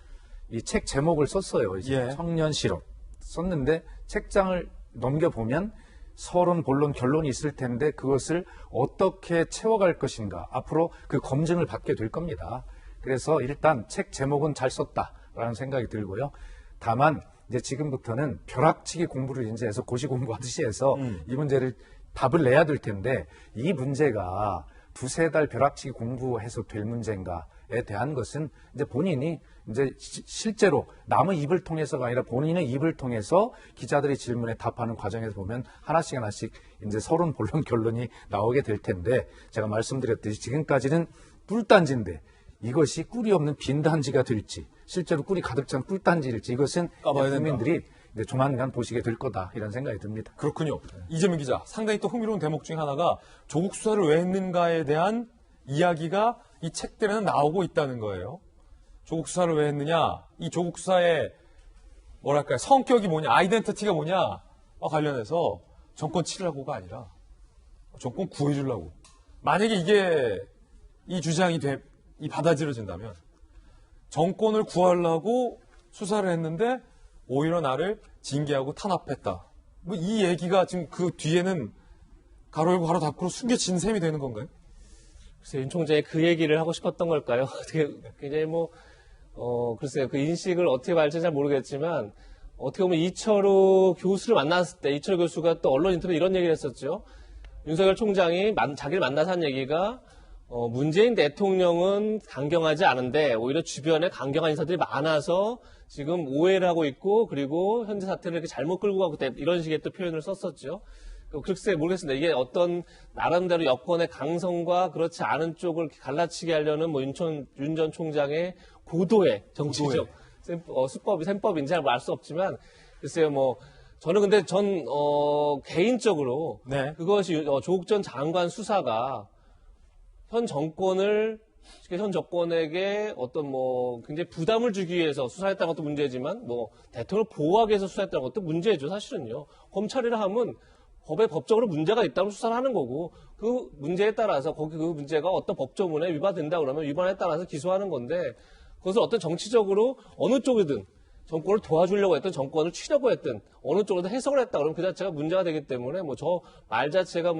이 책 제목을 썼어요. 이제 청년 실업 썼는데 책장을 넘겨보면 서론, 본론, 결론이 있을 텐데 그것을 어떻게 채워갈 것인가 앞으로 그 검증을 받게 될 겁니다. 그래서 일단 책 제목은 잘 썼다라는 생각이 들고요. 다만 이제 지금부터는 벼락치기 공부를 이제 해서 고시 공부하듯이 해서 이 문제를 답을 내야 될 텐데 이 문제가 두세 달 벼락치기 공부해서 될 문제인가에 대한 것은 이제 본인이 이제 실제로 남의 입을 통해서가 아니라 본인의 입을 통해서 기자들의 질문에 답하는 과정에서 보면 하나씩 이제 서론, 본론, 결론이 나오게 될 텐데 제가 말씀드렸듯이 지금까지는 꿀단지인데 이것이 꿀이 없는 빈단지가 될지 실제로 꿀이 가득 찬 꿀단지일지 이것은 국민들이 이제 조만간 보시게 될 거다 이런 생각이 듭니다. 그렇군요. 이재명 기자, 상당히 또 흥미로운 대목 중에 하나가 조국 수사를 왜 했는가에 대한 이야기가 이 책들에는 나오고 있다는 거예요. 조국 수사를 왜 했느냐, 이 조국 수사의 뭐랄까요, 성격이 뭐냐, 아이덴티티가 뭐냐와 관련해서 정권 치려고가 아니라 정권 구해주려고. 만약에 이게 이 주장이 이 받아들여진다면 정권을 구하려고 수사를 했는데 오히려 나를 징계하고 탄압했다. 뭐 이 얘기가 지금 그 뒤에는 가로 열고 가로 닫고로 숨겨진 셈이 되는 건가요? 글쎄, 윤 총장이 그 얘기를 하고 싶었던 걸까요? 어떻게 굉장히 글쎄요. 그 인식을 어떻게 말할지 잘 모르겠지만 어떻게 보면 이철우 교수를 만났을 때 이철우 교수가 또 언론 인터뷰에 이런 얘기를 했었죠. 윤석열 총장이 자기를 만나서 한 얘기가 문재인 대통령은 강경하지 않은데 오히려 주변에 강경한 인사들이 많아서 지금 오해를 하고 있고 그리고 현재 사태를 이렇게 잘못 끌고 가고 이런 식의 또 표현을 썼었죠. 글쎄 모르겠습니다. 이게 어떤 나름대로 여권의 강성과 그렇지 않은 쪽을 갈라치게 하려는 윤 전 총장의 고도의 정치적 셈법인지 잘 알 수 없지만 글쎄요 저는 근데 개인적으로 그것이 조국 전 장관 수사가 현 정권에게 어떤 굉장히 부담을 주기 위해서 수사했다는 것도 문제지만 대통령을 보호하기 위해서 수사했다는 것도 문제죠. 사실은요. 검찰이라 하면 법적으로 문제가 있다면 수사를 하는 거고 그 문제에 따라서 그 문제가 어떤 법조문에 위반된다 그러면 위반에 따라서 기소하는 건데 그것을 어떤 정치적으로 어느 쪽이든 정권을 도와주려고 했든 정권을 치려고 했든 어느 쪽으로든 해석을 했다 그러면 그 자체가 문제가 되기 때문에 저 말 자체가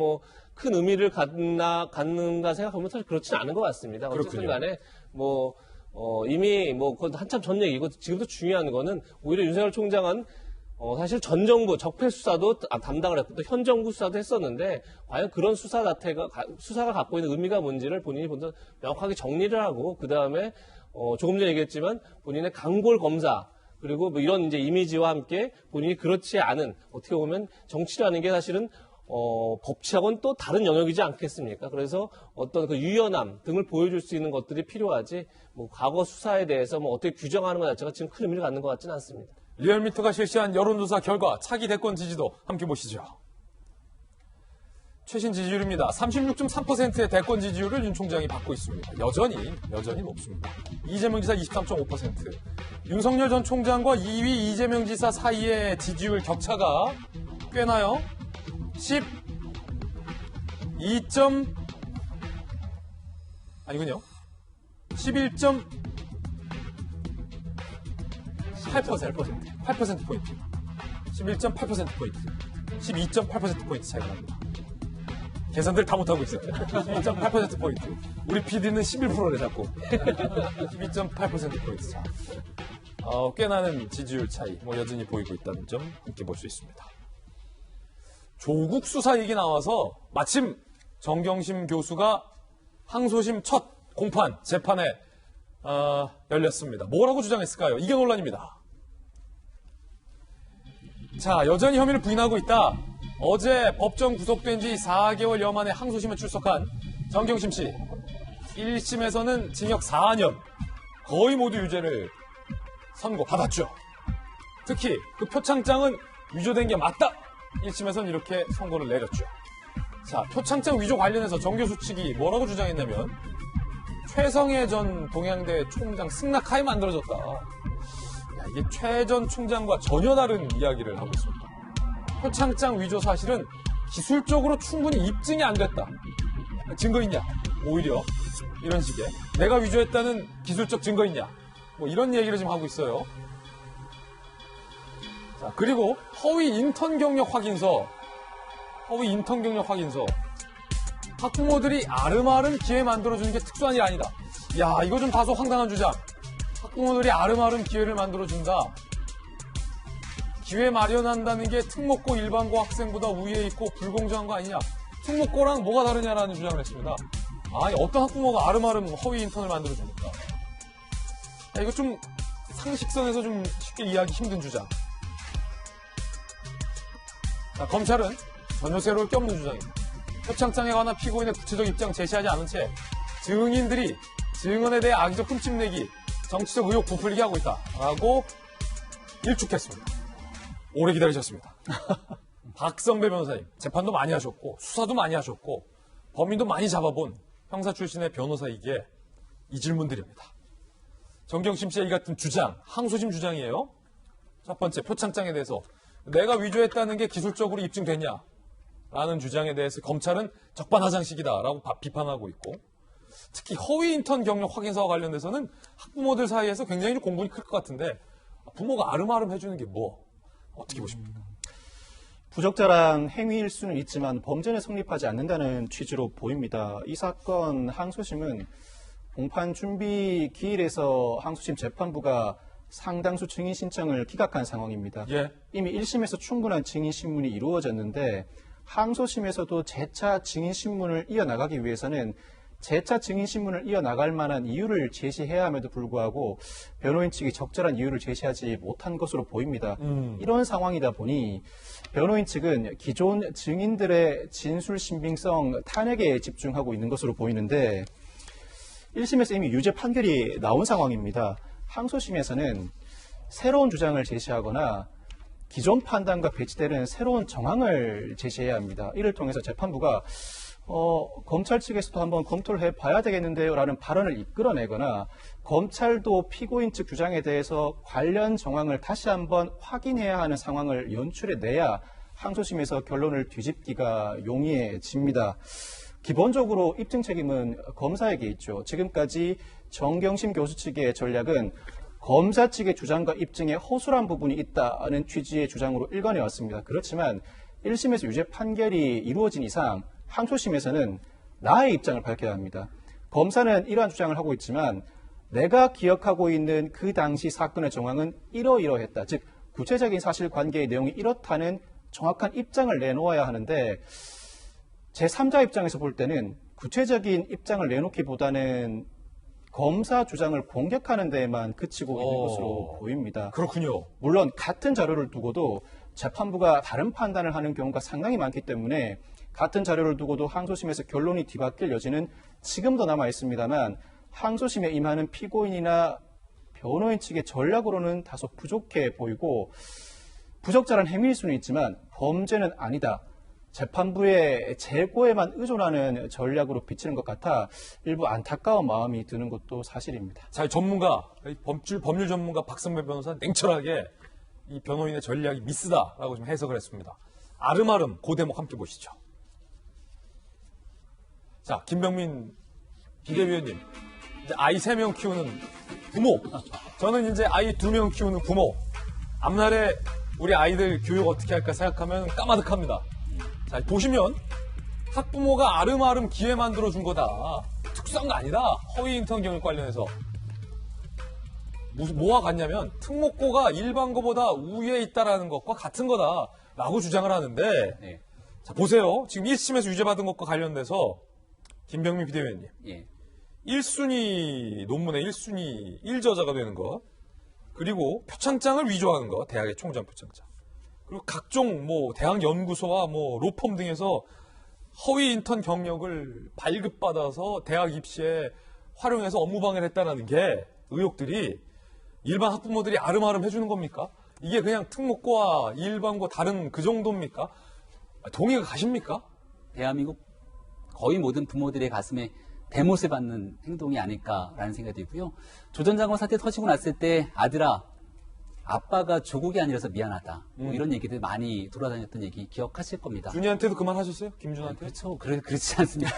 큰 의미를 갖는가 생각하면 사실 그렇지는 않은 것 같습니다. 어쨌든 간에 이미 그건 한참 전 얘기고 지금도 중요한 거는 오히려 윤석열 총장은 사실 전 정부 적폐 수사도 담당을 했고 또 현 정부 수사도 했었는데 과연 그런 수사가 갖고 있는 의미가 뭔지를 본인이 먼저 명확하게 정리를 하고 그 다음에 조금 전에 얘기했지만 본인의 강골 검사 그리고 이런 이제 이미지와 함께 본인이 그렇지 않은 어떻게 보면 정치라는 게 사실은 법치하고는 또 다른 영역이지 않겠습니까? 그래서 어떤 그 유연함 등을 보여줄 수 있는 것들이 필요하지 과거 수사에 대해서 어떻게 규정하는 것 자체가 지금 큰 의미를 갖는 것 같지는 않습니다. 리얼미터가 실시한 여론조사 결과 차기 대권 지지도 함께 보시죠. 최신 지지율입니다. 36.3%의 대권 지지율을 윤 총장이 받고 있습니다. 여전히 높습니다. 이재명 지사 23.5%. 윤석열 전 총장과 2위 이재명 지사 사이의 지지율 격차가 꽤 나요. 8%포인트. 11.8%포인트. 12.8%포인트 차이가 납니다. 계산들 다 못하고 있어요. 12.8%포인트. 우리 PD는 11%래 자꾸. 12.8%포인트 차. 꽤 나는 지지율 차이 여전히 보이고 있다는 점 함께 볼 수 있습니다. 조국 수사 얘기 나와서 마침 정경심 교수가 항소심 첫 공판 재판에 열렸습니다. 뭐라고 주장했을까요? 이게 논란입니다. 자, 여전히 혐의를 부인하고 있다. 어제 법정 구속된 지 4개월여 만에 항소심에 출석한 정경심 씨. 1심에서는 징역 4년, 거의 모두 유죄를 선고받았죠. 특히 그 표창장은 위조된 게 맞다. 1심에서는 이렇게 선고를 내렸죠. 자, 표창장 위조 관련해서 정 교수 측이 뭐라고 주장했냐면 최성해 전 동양대 총장 승낙하에 만들어졌다. 야, 이게 최 전 총장과 전혀 다른 이야기를 하고 있습니다. 표창장 위조 사실은 기술적으로 충분히 입증이 안 됐다. 증거 있냐? 오히려 이런 식의 내가 위조했다는 기술적 증거 있냐? 뭐 이런 얘기를 지금 하고 있어요. 자, 그리고 허위 인턴 경력 확인서. 학부모들이 아름아름 기회 만들어주는 게 특수한 일 아니다. 야, 이거 좀 다소 황당한 주장. 학부모들이 아름아름 기회를 만들어준다. 기회 마련한다는 게 특목고 일반고 학생보다 우위에 있고 불공정한 거 아니냐. 특목고랑 뭐가 다르냐라는 주장을 했습니다. 아니, 어떤 학부모가 아름아름 허위 인턴을 만들어줍니까? 야, 이거 좀 상식선에서 좀 쉽게 이해하기 힘든 주장. 자, 검찰은 전혀 새로울 게 없는 주장입니다. 표창장에 관한 피고인의 구체적 입장 제시하지 않은 채 증인들이 증언에 대해 악의적 흠집내기, 정치적 의혹 부풀리게 하고 있다라고 일축했습니다. 오래 기다리셨습니다. 박성배 변호사님, 재판도 많이 하셨고 수사도 많이 하셨고 범인도 많이 잡아본 형사 출신의 변호사이기에 이 질문 드립니다. 정경심 씨의 이 같은 주장, 항소심 주장이에요. 첫 번째, 표창장에 대해서 내가 위조했다는 게 기술적으로 입증됐냐? 라는 주장에 대해서 검찰은 적반하장식이다라고 비판하고 있고, 특히 허위 인턴 경력 확인서와 관련돼서는 학부모들 사이에서 굉장히 공분이 클 것 같은데 부모가 아름아름 해주는 게 뭐? 어떻게 보십니까? 부적절한 행위일 수는 있지만 범죄는 성립하지 않는다는 취지로 보입니다. 이 사건 항소심은 공판 준비 기일에서 항소심 재판부가 상당수 증인 신청을 기각한 상황입니다. 예. 이미 1심에서 충분한 증인 신문이 이루어졌는데 항소심에서도 재차 증인 신문을 이어나가기 위해서는 재차 증인 신문을 이어나갈 만한 이유를 제시해야 함에도 불구하고 변호인 측이 적절한 이유를 제시하지 못한 것으로 보입니다. 이런 상황이다 보니 변호인 측은 기존 증인들의 진술 신빙성 탄핵에 집중하고 있는 것으로 보이는데 1심에서 이미 유죄 판결이 나온 상황입니다. 항소심에서는 새로운 주장을 제시하거나 기존 판단과 배치되는 새로운 정황을 제시해야 합니다. 이를 통해서 재판부가 검찰 측에서도 한번 검토를 해봐야 되겠는데요 라는 발언을 이끌어내거나 검찰도 피고인 측 주장에 대해서 관련 정황을 다시 한번 확인해야 하는 상황을 연출해내야 항소심에서 결론을 뒤집기가 용이해집니다. 기본적으로 입증 책임은 검사에게 있죠. 지금까지 정경심 교수 측의 전략은 검사 측의 주장과 입증에 허술한 부분이 있다는 취지의 주장으로 일관해왔습니다. 그렇지만 1심에서 유죄 판결이 이루어진 이상 항소심에서는 나의 입장을 밝혀야 합니다. 검사는 이러한 주장을 하고 있지만 내가 기억하고 있는 그 당시 사건의 정황은 이러이러했다. 즉 구체적인 사실관계의 내용이 이렇다는 정확한 입장을 내놓아야 하는데 제3자 입장에서 볼 때는 구체적인 입장을 내놓기보다는 검사 주장을 공격하는 데에만 그치고 있는 것으로 보입니다. 그렇군요. 물론 같은 자료를 두고도 재판부가 다른 판단을 하는 경우가 상당히 많기 때문에 같은 자료를 두고도 항소심에서 결론이 뒤바뀔 여지는 지금도 남아 있습니다만 항소심에 임하는 피고인이나 변호인 측의 전략으로는 다소 부족해 보이고 부적절한 행위일 수는 있지만 범죄는 아니다. 재판부의 재고에만 의존하는 전략으로 비치는 것 같아 일부 안타까운 마음이 드는 것도 사실입니다. 자, 전문가, 법률 전문가 박성배 변호사는 냉철하게 이 변호인의 전략이 미스다라고 좀 해석을 했습니다. 아름아름 그 대목 함께 보시죠. 자, 김병민 비대위원님, 이제 아이 3명 키우는 부모, 저는 이제 아이 2명 키우는 부모, 앞날에 우리 아이들 교육 어떻게 할까 생각하면 까마득합니다. 자, 보시면 학부모가 아름아름 기회 만들어준 거다. 특수한 거 아니다. 허위 인턴 경력 관련해서. 뭐와 같냐면 특목고가 일반고보다 우위에 있다라는 것과 같은 거다라고 주장을 하는데 자, 보세요. 지금 1심에서 유죄받은 것과 관련돼서 김병민 비대위원님. 예. 1순위 논문의 1순위 1저자가 되는 것, 그리고 표창장을 위조하는 것, 대학의 총장 표창장. 그리고 각종 뭐 대학 연구소와 뭐 로펌 등에서 허위 인턴 경력을 발급받아서 대학 입시에 활용해서 업무방해를 했다는 게 의혹들이 일반 학부모들이 아름아름 해주는 겁니까? 이게 그냥 특목고와 일반고 다른 그 정도입니까? 동의가 가십니까? 대한민국 거의 모든 부모들의 가슴에 대못을 받는 행동이 아닐까라는 생각이 들고요. 조 전 장관 사태 터지고 났을 때 아들아, 아빠가 조국이 아니라서 미안하다. 뭐 이런 얘기들 많이 돌아다녔던 얘기 기억하실 겁니다. 준이한테도 그만하셨어요? 김준한테? 그렇죠. 그렇지 않습니다.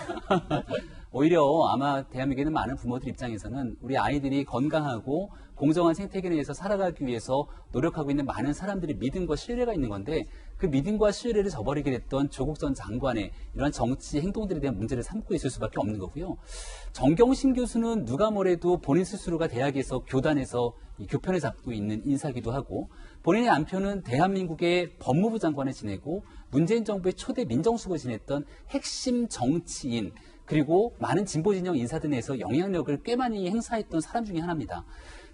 오히려 아마 대한민국에는 많은 부모들 입장에서는 우리 아이들이 건강하고 공정한 생태계 내에서 살아가기 위해서 노력하고 있는 많은 사람들의 믿음과 신뢰가 있는 건데, 그 믿음과 신뢰를 저버리게 됐던 조국 전 장관의 이러한 정치 행동들에 대한 문제를 삼고 있을 수밖에 없는 거고요. 정경심 교수는 누가 뭐래도 본인 스스로가 대학에서 교단에서 이 교편을 잡고 있는 인사기도 하고, 본인의 남편은 대한민국의 법무부 장관을 지내고 문재인 정부의 초대 민정수석을 지냈던 핵심 정치인, 그리고 많은 진보 진영 인사들 내에서 영향력을 꽤 많이 행사했던 사람 중에 하나입니다.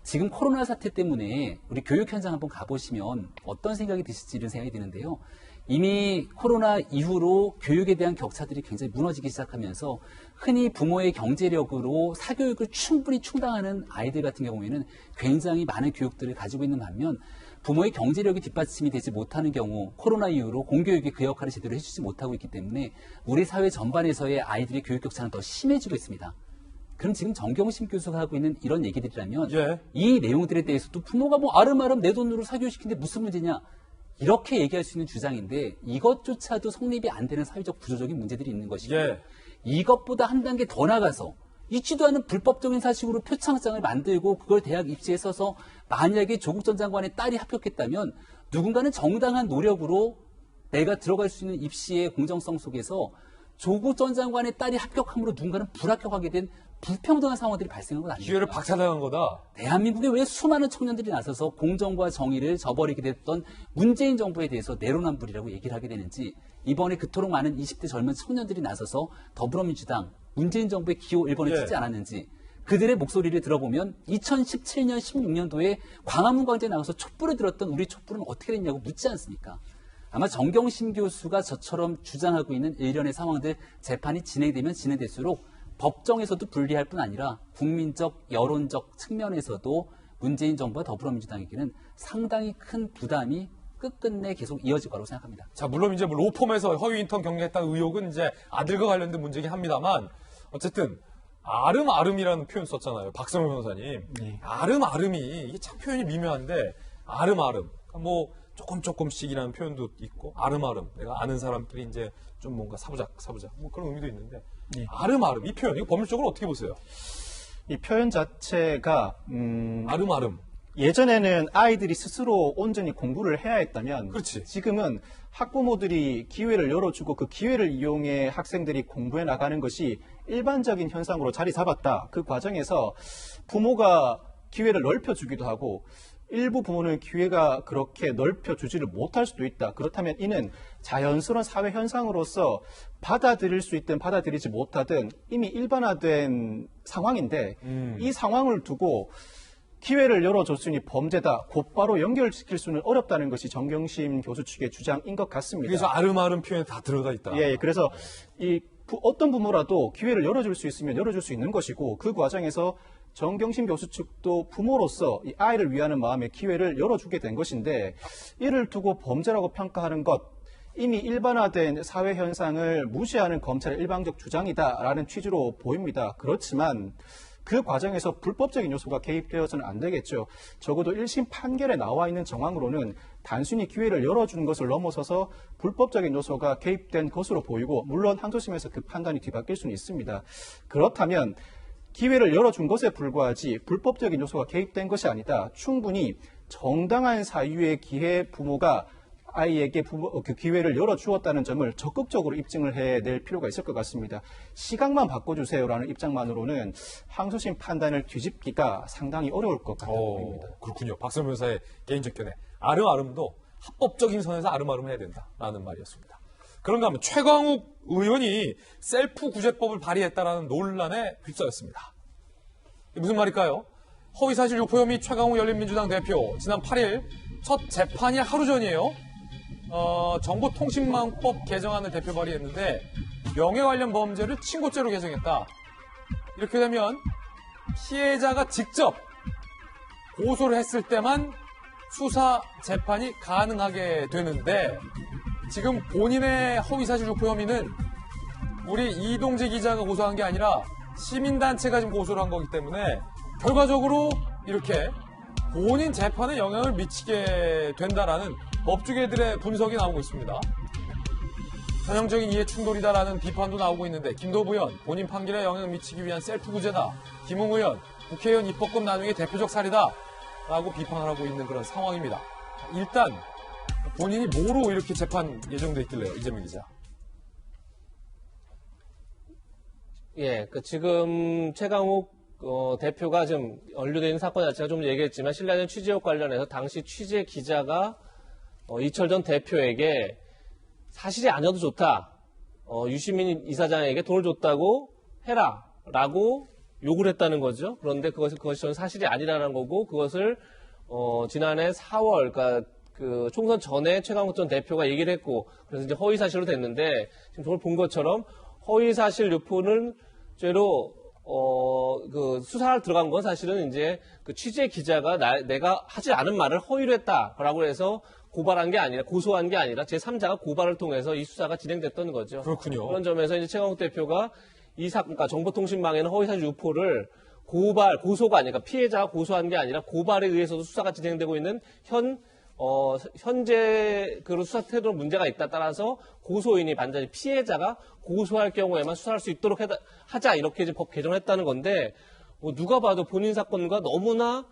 지금 코로나 사태 때문에 우리 교육 현장 한번 가보시면 어떤 생각이 드실지 이런 생각이 드는데요. 이미 코로나 이후로 교육에 대한 격차들이 굉장히 무너지기 시작하면서 흔히 부모의 경제력으로 사교육을 충분히 충당하는 아이들 같은 경우에는 굉장히 많은 교육들을 가지고 있는 반면, 부모의 경제력이 뒷받침이 되지 못하는 경우 코로나 이후로 공교육이 그 역할을 제대로 해주지 못하고 있기 때문에 우리 사회 전반에서의 아이들의 교육 격차는 더 심해지고 있습니다. 그럼 지금 정경심 교수가 하고 있는 이런 얘기들이라면 이 내용들에 대해서도 부모가 뭐 아름아름 내 돈으로 사교육시키는데 무슨 문제냐, 이렇게 얘기할 수 있는 주장인데 이것조차도 성립이 안 되는 사회적 구조적인 문제들이 있는 것이고, 이것보다 한 단계 더 나가서 있지도 않은 불법적인 사식으로 표창장을 만들고 그걸 대학 입시에 써서 만약에 조국 전 장관의 딸이 합격했다면 누군가는 정당한 노력으로 내가 들어갈 수 있는 입시의 공정성 속에서 조국 전 장관의 딸이 합격함으로 누군가는 불합격하게 된 불평등한 상황들이 발생한 건 아닙니까? 기회를 박탈당한 거다. 대한민국에 왜 수많은 청년들이 나서서 공정과 정의를 저버리게 됐던 문재인 정부에 대해서 내로남불이라고 얘기를 하게 되는지, 이번에 그토록 많은 20대 젊은 청년들이 나서서 더불어민주당, 문재인 정부의 기호 1번을 찍지 않았는지, 그들의 목소리를 들어보면 2017년, 16년도에 광화문 광장에 나가서 촛불을 들었던 우리 촛불은 어떻게 됐냐고 묻지 않습니까? 아마 정경심 교수가 저처럼 주장하고 있는 일련의 상황들 재판이 진행되면 진행될수록 법정에서도 불리할 뿐 아니라 국민적, 여론적 측면에서도 문재인 정부와 더불어민주당에게는 상당히 큰 부담이 끝끝내 계속 이어질 거라고 생각합니다. 자, 물론 이제 로펌에서 허위 인턴 경력했다는 의혹은 이제 아들과 관련된 문제긴 합니다만, 어쨌든 아름아름이라는 표현 썼잖아요. 박성호 변호사님. 아름아름이 이게 참 표현이 미묘한데, 아름아름. 뭐 조금씩이라는 표현도 있고, 아름아름. 내가 아는 사람들이 이제 좀 뭔가 사부작 뭐 그런 의미도 있는데, 아름아름 이 표현, 이거 법률적으로 어떻게 보세요? 이 표현 자체가 아름아름. 예전에는 아이들이 스스로 온전히 공부를 해야 했다면, 그렇지. 지금은 학부모들이 기회를 열어주고 그 기회를 이용해 학생들이 공부해 나가는 것이 일반적인 현상으로 자리 잡았다. 그 과정에서 부모가 기회를 넓혀주기도 하고, 일부 부모는 기회가 그렇게 넓혀주지를 못할 수도 있다. 그렇다면 이는 자연스러운 사회 현상으로서 받아들일 수 있든 받아들이지 못하든 이미 일반화된 상황인데, 이 상황을 두고 기회를 열어줬으니 범죄다, 곧바로 연결시킬 수는 어렵다는 것이 정경심 교수 측의 주장인 것 같습니다. 그래서 아름아름 표현에 다 들어가 있다. 예, 그래서 어떤 부모라도 기회를 열어줄 수 있으면 열어줄 수 있는 것이고, 그 과정에서 정경심 교수 측도 부모로서 이 아이를 위하는 마음에 기회를 열어주게 된 것인데, 이를 두고 범죄라고 평가하는 것, 이미 일반화된 사회 현상을 무시하는 검찰의 일방적 주장이다라는 취지로 보입니다. 그렇지만 그 과정에서 불법적인 요소가 개입되어서는 안 되겠죠. 적어도 1심 판결에 나와 있는 정황으로는 단순히 기회를 열어주는 것을 넘어서서 불법적인 요소가 개입된 것으로 보이고, 물론 항소심에서 그 판단이 뒤바뀔 수는 있습니다. 그렇다면 기회를 열어준 것에 불과하지 불법적인 요소가 개입된 것이 아니다. 충분히 정당한 사유의 기회 부모가 아이에게 그 기회를 열어주었다는 점을 적극적으로 입증을 해낼 필요가 있을 것 같습니다. 시각만 바꿔주세요라는 입장만으로는 항소심 판단을 뒤집기가 상당히 어려울 것 같아 보입니다. 그렇군요. 박성호 변호사의 개인적 견해. 아름아름도 합법적인 선에서 아름아름 해야 된다라는 말이었습니다. 그런가 하면 최광욱 의원이 셀프 구제법을 발의했다라는 논란에 휩싸였습니다. 무슨 말일까요? 허위사실 유포 혐의 최광욱 열린민주당 대표 지난 8일 첫 재판이 하루 전이에요. 정보통신망법 개정안을 대표 발의했는데 명예 관련 범죄를 친고죄로 개정했다. 이렇게 되면 피해자가 직접 고소를 했을 때만 수사 재판이 가능하게 되는데 지금 본인의 허위사실 유포 혐의는 우리 이동재 기자가 고소한 게 아니라 시민단체가 지금 고소를 한 거기 때문에 결과적으로 이렇게 본인 재판에 영향을 미치게 된다라는 법조계들의 분석이 나오고 있습니다. 전형적인 이해 충돌이다라는 비판도 나오고 있는데 김도부 의원 본인 판결에 영향을 미치기 위한 셀프 구제다. 김웅 의원 국회의원 입법권 나중에 대표적 사례다 라고 비판을 하고 있는 그런 상황입니다. 일단 본인이 뭐로 이렇게 재판 예정돼 있길래요, 이재명 기자? 예, 지금 최강욱 대표가 지금 연루되어 있는 사건 자체가 좀 얘기했지만 신라전 취재업 관련해서 당시 취재 기자가 이철 전 대표에게 사실이 아니어도 좋다. 유시민 이사장에게 돈을 줬다고 해라. 라고 욕을 했다는 거죠. 그런데 그것이 저는 사실이 아니라는 거고 그것을 지난해 4월 그러니까 그 총선 전에 최강욱 전 대표가 얘기를 했고 그래서 이제 허위 사실로 됐는데 지금 저걸 본 것처럼 허위 사실 유포는 죄로 그 수사를 들어간 건 사실은 이제 그 취재 기자가 내가 하지 않은 말을 허위로 했다라고 해서 고발한 게 아니라 고소한 게 아니라 제3자가 고발을 통해서 이 수사가 진행됐던 거죠. 그렇군요. 그런 점에서 이제 최강욱 대표가 이 사건, 그러니까 정보통신망에는 허위사실 유포를 고소가 아니라 피해자가 고소한 게 아니라 고발에 의해서도 수사가 진행되고 있는 현재 그 수사 태도로 문제가 있다. 따라서 고소인이 반드시 피해자가 고소할 경우에만 수사할 수 있도록 하자 이렇게 이제 법 개정을 했다는 건데 누가 봐도 본인 사건과 너무나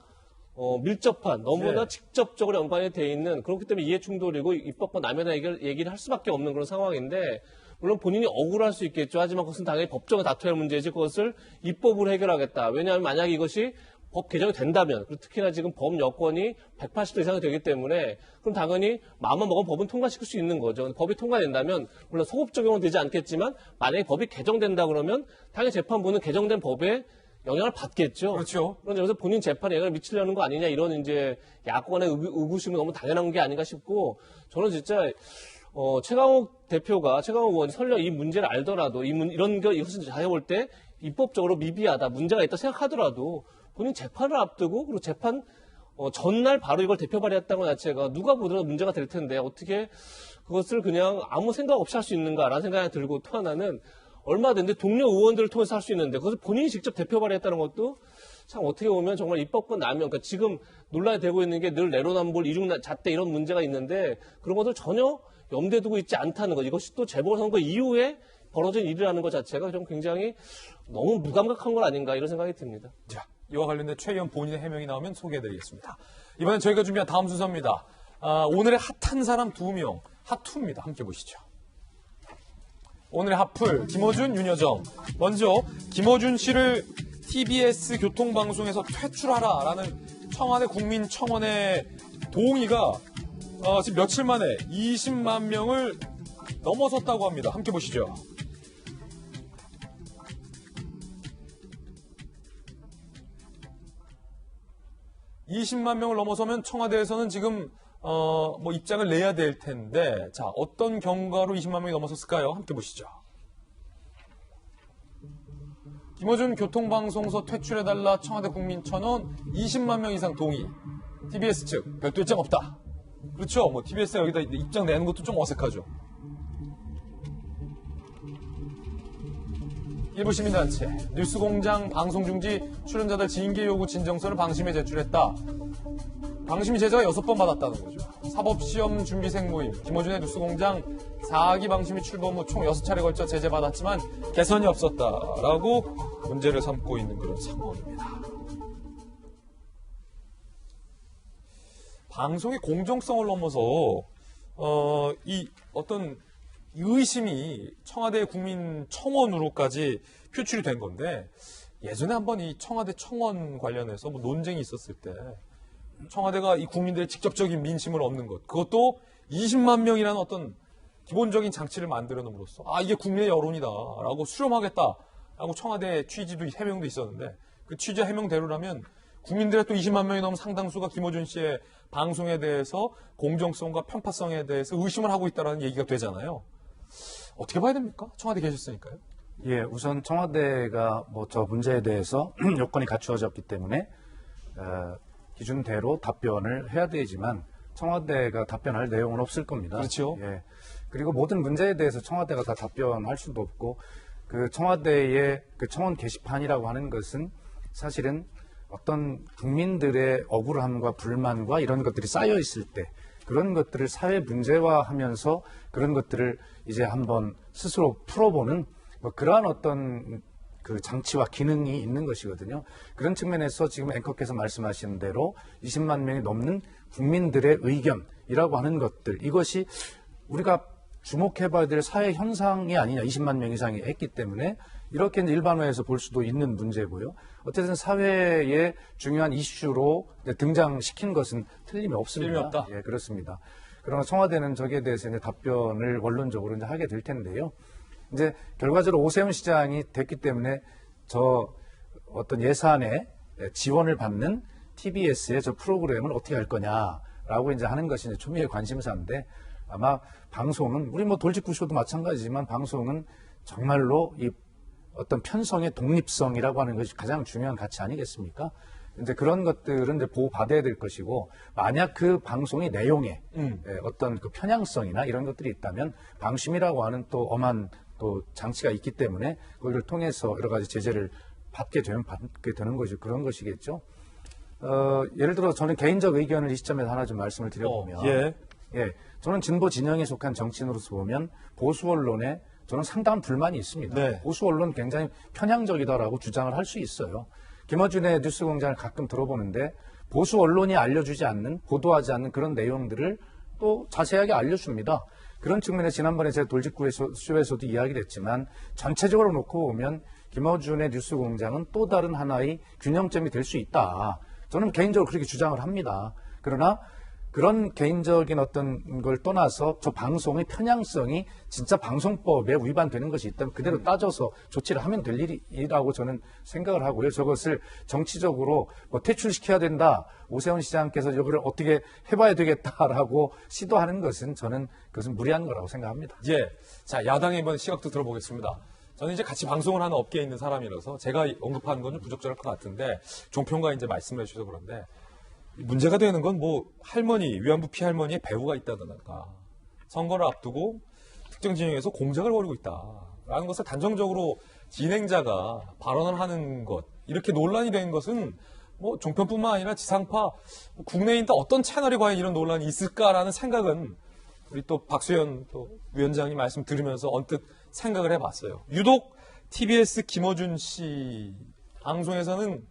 밀접한, 너무나 직접적으로 연관이 돼 있는 그렇기 때문에 이해충돌이고 입법권 남용의 얘기를 할 수밖에 없는 그런 상황인데 물론 본인이 억울할 수 있겠죠. 하지만 그것은 당연히 법정에 다투야 할 문제지 그것을 입법으로 해결하겠다. 왜냐하면 만약에 이것이 법 개정이 된다면 그리고 특히나 지금 법 여건이 180도 이상이 되기 때문에 그럼 당연히 마음만 먹으면 법은 통과시킬 수 있는 거죠. 법이 통과된다면 물론 소급 적용은 되지 않겠지만 만약에 법이 개정된다 그러면 당연히 재판부는 개정된 법에 영향을 받겠죠. 그렇죠. 그런 점에서 본인 재판에 영향을 미치려는 거 아니냐 이런 이제 야권의 의구심이 너무 당연한 게 아닌가 싶고 저는 진짜 최강욱 의원이 설령 이 문제를 알더라도 이것을 자해볼 때 입법적으로 미비하다, 문제가 있다 생각하더라도 본인 재판을 앞두고 그리고 재판 전날 바로 이걸 대표 발의했다는 것 자체가 누가 보더라도 문제가 될 텐데 어떻게 그것을 그냥 아무 생각 없이 할 수 있는가라는 생각이 들고 또 하나는 얼마든지 동료 의원들을 통해서 할 수 있는데 그것을 본인이 직접 대표 발의했다는 것도 참 어떻게 보면 정말 입법권 남용, 그러니까 지금 논란이 되고 있는 게 늘 내로남불, 이중잣대 이런 문제가 있는데 그런 것을 전혀 염두에 두고 있지 않다는 것. 이것이 또 재보궐선거 이후에 벌어진 일이라는 것 자체가 좀 굉장히 너무 무감각한 건 아닌가 이런 생각이 듭니다. 자, 이와 관련된 최 의원 본인의 해명이 나오면 소개해드리겠습니다. 이번엔 저희가 준비한 다음 순서입니다. 오늘의 핫한 사람 2명, 핫2입니다. 함께 보시죠. 오늘의 핫플, 김어준, 윤여정. 먼저 김어준 씨를 TBS 교통방송에서 퇴출하라라는 청와대 국민청원의 동의가 지금 며칠 만에 20만 명을 넘어섰다고 합니다. 함께 보시죠. (20만 명을) 넘어서면 청와대에서는 지금 입장을 내야 될 텐데 자 어떤 경과로 20만 명이 넘어섰을까요? 함께 보시죠. 김어준 교통방송서 퇴출해달라 청와대 국민청원 20만 명 이상 동의. TBS 측 별도 입장 없다. 그렇죠. TBS가 여기다 입장 내는 것도 좀 어색하죠. 일부 시민단체 뉴스공장 방송중지 출연자들 징계 요구 진정서를 방심에 제출했다. 방심이 제재가 6번 받았다는 거죠. 사법시험 준비생 모임 김어준의 뉴스공장 4기 방심이 출범 후 총 6차례 걸쳐 제재받았지만 개선이 없었다라고 문제를 삼고 있는 그런 상황입니다. 방송의 공정성을 넘어서 이 어떤 의심이 청와대 국민청원으로까지 표출이 된 건데 예전에 한번 이 청와대 청원 관련해서 논쟁이 있었을 때 청와대가 이 국민들의 직접적인 민심을 얻는 것 그것도 20만 명이라는 어떤 기본적인 장치를 만들어 놓음으로써 이게 국민의 여론이다라고 수렴하겠다라고 청와대 취지도 해명도 있었는데 그 취지 해명대로라면 국민들의 또 20만 명이 넘는 상당수가 김어준 씨의 방송에 대해서 공정성과 편파성에 대해서 의심을 하고 있다는 얘기가 되잖아요. 어떻게 봐야 됩니까? 청와대 계셨으니까요. 예, 우선 청와대가 저 문제에 대해서 요건이 갖추어졌기 때문에 기준대로 답변을 해야 되지만 청와대가 답변할 내용은 없을 겁니다. 그렇죠. 예. 그리고 모든 문제에 대해서 청와대가 다 답변할 수도 없고 그 청와대의 그 청원 게시판이라고 하는 것은 사실은 어떤 국민들의 억울함과 불만과 이런 것들이 쌓여 있을 때 그런 것들을 사회 문제화하면서 그런 것들을 이제 한번 스스로 풀어보는 그러한 어떤 그 장치와 기능이 있는 것이거든요. 그런 측면에서 지금 앵커께서 말씀하신 대로 20만 명이 넘는 국민들의 의견이라고 하는 것들, 이것이 우리가 주목해봐야 될 사회 현상이 아니냐, 20만 명 이상이 했기 때문에 이렇게 일반화해서 볼 수도 있는 문제고요. 어쨌든 사회의 중요한 이슈로 등장시킨 것은 틀림이 없습니다. 틀림이 없다. 예, 그렇습니다. 그러나 청와대는 저기에 대해서 이제 답변을 원론적으로 이제 하게 될 텐데요. 이제 결과적으로 오세훈 시장이 됐기 때문에 저 어떤 예산에 지원을 받는 TBS의 저 프로그램을 어떻게 할 거냐라고 이제 하는 것이 이제 초미의 관심사인데 아마 방송은 우리 돌직구쇼도 마찬가지지만 방송은 정말로 이 어떤 편성의 독립성이라고 하는 것이 가장 중요한 가치 아니겠습니까? 이제 그런 것들은 이제 보호받아야 될 것이고 만약 그 방송의 내용에 어떤 그 편향성이나 이런 것들이 있다면 방심이라고 하는 또 엄한 또 장치가 있기 때문에 그걸 통해서 여러 가지 제재를 받게 되면 받게 되는 것이 그런 것이겠죠. 예를 들어 저는 개인적 의견을 이 시점에서 하나 좀 말씀을 드려보면 예, 저는 진보 진영에 속한 정치인으로서 보면 보수 언론에 저는 상당한 불만이 있습니다. 네. 보수 언론 굉장히 편향적이다라고 주장을 할 수 있어요. 김어준의 뉴스공장을 가끔 들어보는데 보수 언론이 알려주지 않는, 보도하지 않는 그런 내용들을 또 자세하게 알려줍니다. 그런 측면에 지난번에 제가 돌직구쇼에서도 이야기를 했지만 전체적으로 놓고 보면 김어준의 뉴스공장은 또 다른 하나의 균형점이 될 수 있다. 저는 개인적으로 그렇게 주장을 합니다. 그러나 그런 개인적인 어떤 걸 떠나서 저 방송의 편향성이 진짜 방송법에 위반되는 것이 있다면 그대로 따져서 조치를 하면 될 일이라고 저는 생각을 하고요. 저것을 정치적으로 퇴출시켜야 된다. 오세훈 시장께서 이걸 어떻게 해봐야 되겠다라고 시도하는 것은 저는 그것은 무리한 거라고 생각합니다. 예. 자, 야당의 이번 시각도 들어보겠습니다. 저는 이제 같이 방송을 하는 업계에 있는 사람이라서 제가 언급하는 건 좀 부적절할 것 같은데 종평가 이제 말씀을 해주셔서 그런데 문제가 되는 건 할머니, 위안부 피할머니의 배우가 있다든가 선거를 앞두고 특정 진영에서 공작을 벌이고 있다라는 것을 단정적으로 진행자가 발언을 하는 것, 이렇게 논란이 된 것은 종편뿐만 아니라 지상파, 국내에 있는 어떤 채널이 과연 이런 논란이 있을까라는 생각은 우리 또 박수현 또 위원장님 말씀 들으면서 언뜻 생각을 해봤어요. 유독 TBS 김어준 씨 방송에서는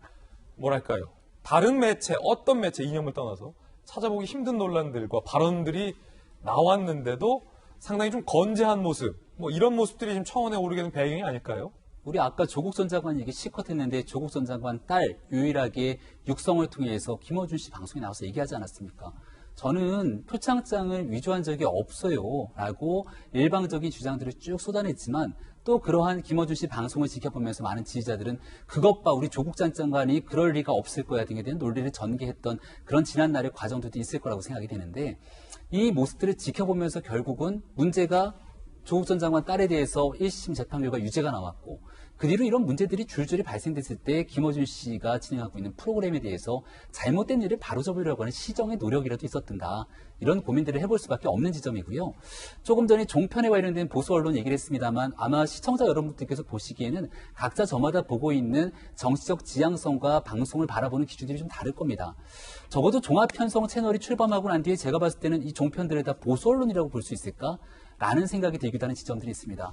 뭐랄까요? 다른 매체, 어떤 매체 이념을 떠나서 찾아보기 힘든 논란들과 발언들이 나왔는데도 상당히 좀 건재한 모습, 이런 모습들이 지금 청원에 오르게 된 배경이 아닐까요? 우리 아까 조국 전 장관 얘기 실컷 했는데 조국 전 장관 딸 유일하게 육성을 통해서 김어준 씨 방송에 나와서 얘기하지 않았습니까? 저는 표창장을 위조한 적이 없어요 라고 일방적인 주장들을 쭉 쏟아냈지만 또 그러한 김어준 씨 방송을 지켜보면서 많은 지지자들은 그것 봐 우리 조국 전 장관이 그럴 리가 없을 거야 등에 대한 논리를 전개했던 그런 지난날의 과정들도 있을 거라고 생각이 되는데 이 모습들을 지켜보면서 결국은 문제가 조국 전 장관 딸에 대해서 1심 재판 결과 유죄가 나왔고 그 뒤로 이런 문제들이 줄줄이 발생됐을 때 김어준 씨가 진행하고 있는 프로그램에 대해서 잘못된 일을 바로잡으려고 하는 시정의 노력이라도 있었던가 이런 고민들을 해볼 수밖에 없는 지점이고요. 조금 전에 종편에 관련된 보수 언론 얘기를 했습니다만 아마 시청자 여러분들께서 보시기에는 각자 저마다 보고 있는 정치적 지향성과 방송을 바라보는 기준들이 좀 다를 겁니다. 적어도 종합편성 채널이 출범하고 난 뒤에 제가 봤을 때는 이 종편들을 다 보수 언론이라고 볼 수 있을까? 라는 생각이 들기도 하는 지점들이 있습니다.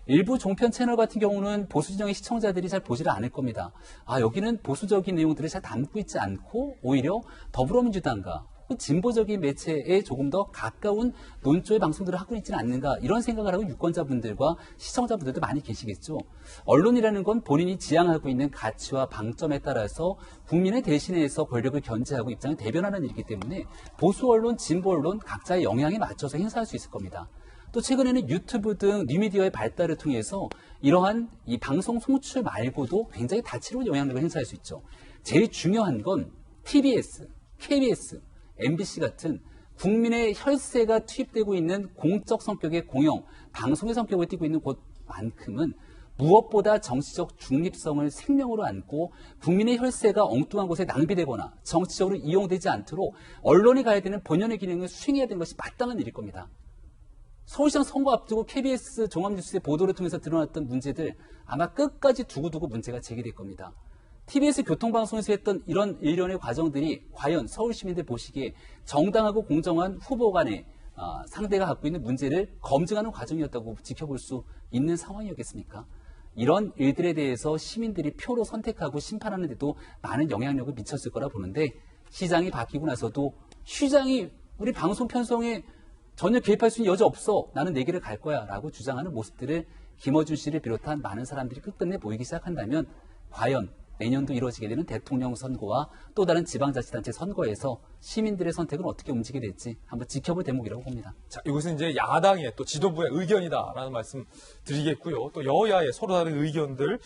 일부 종편 채널 같은 경우는 보수 진영의 시청자들이 잘 보지를 않을 겁니다. 여기는 보수적인 내용들을 잘 담고 있지 않고 오히려 더불어민주당과 진보적인 매체에 조금 더 가까운 논조의 방송들을 하고 있지는 않는가 이런 생각을 하고 유권자분들과 시청자분들도 많이 계시겠죠. 언론이라는 건 본인이 지향하고 있는 가치와 방점에 따라서 국민을 대신해서 권력을 견제하고 입장을 대변하는 일이기 때문에 보수 언론, 진보 언론 각자의 영향에 맞춰서 행사할 수 있을 겁니다. 또 최근에는 유튜브 등 뉴미디어의 발달을 통해서 이러한 이 방송 송출 말고도 굉장히 다채로운 영향력을 행사할 수 있죠. 제일 중요한 건 TBS, KBS, MBC 같은 국민의 혈세가 투입되고 있는 공적 성격의 공영, 방송의 성격을 띠고 있는 곳만큼은 무엇보다 정치적 중립성을 생명으로 안고 국민의 혈세가 엉뚱한 곳에 낭비되거나 정치적으로 이용되지 않도록 언론이 가야 되는 본연의 기능을 수행해야 되는 것이 마땅한 일일 겁니다. 서울시장 선거 앞두고 KBS 종합뉴스의 보도를 통해서 드러났던 문제들 아마 끝까지 두고두고 문제가 제기될 겁니다. TBS 교통방송에서 했던 이런 일련의 과정들이 과연 서울 시민들 보시기에 정당하고 공정한 후보 간의 상대가 갖고 있는 문제를 검증하는 과정이었다고 지켜볼 수 있는 상황이었겠습니까? 이런 일들에 대해서 시민들이 표로 선택하고 심판하는 데도 많은 영향력을 미쳤을 거라 보는데 시장이 바뀌고 나서도 시장이 우리 방송 편성에 전혀 개입할 수 있는 여지 없어. 나는 내 길을 갈 거야. 라고 주장하는 모습들을 김어준 씨를 비롯한 많은 사람들이 끝끝내 보이기 시작한다면 과연 내년도 이루어지게 되는 대통령 선거와 또 다른 지방자치단체 선거에서 시민들의 선택은 어떻게 움직이게 될지 한번 지켜볼 대목이라고 봅니다. 자, 이것은 이제 야당의 또 지도부의 의견이다라는 말씀 드리겠고요. 또 여야의 서로 다른 의견들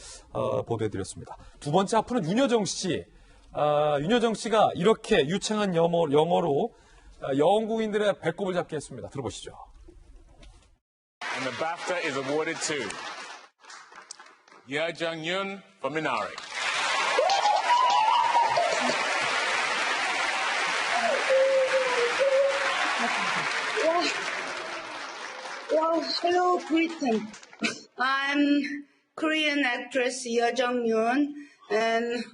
보도해드렸습니다. 두 번째 하프는 윤여정 씨. 윤여정 씨가 이렇게 유창한 영어로 영국인들의 배꼽을 잡게 했습니다. 들어보시죠. And the BAFTA is awarded to Yeo Jung-yoon for Minari. Well, hello, Britain. I'm Korean actress Yeo Jung-yoon, and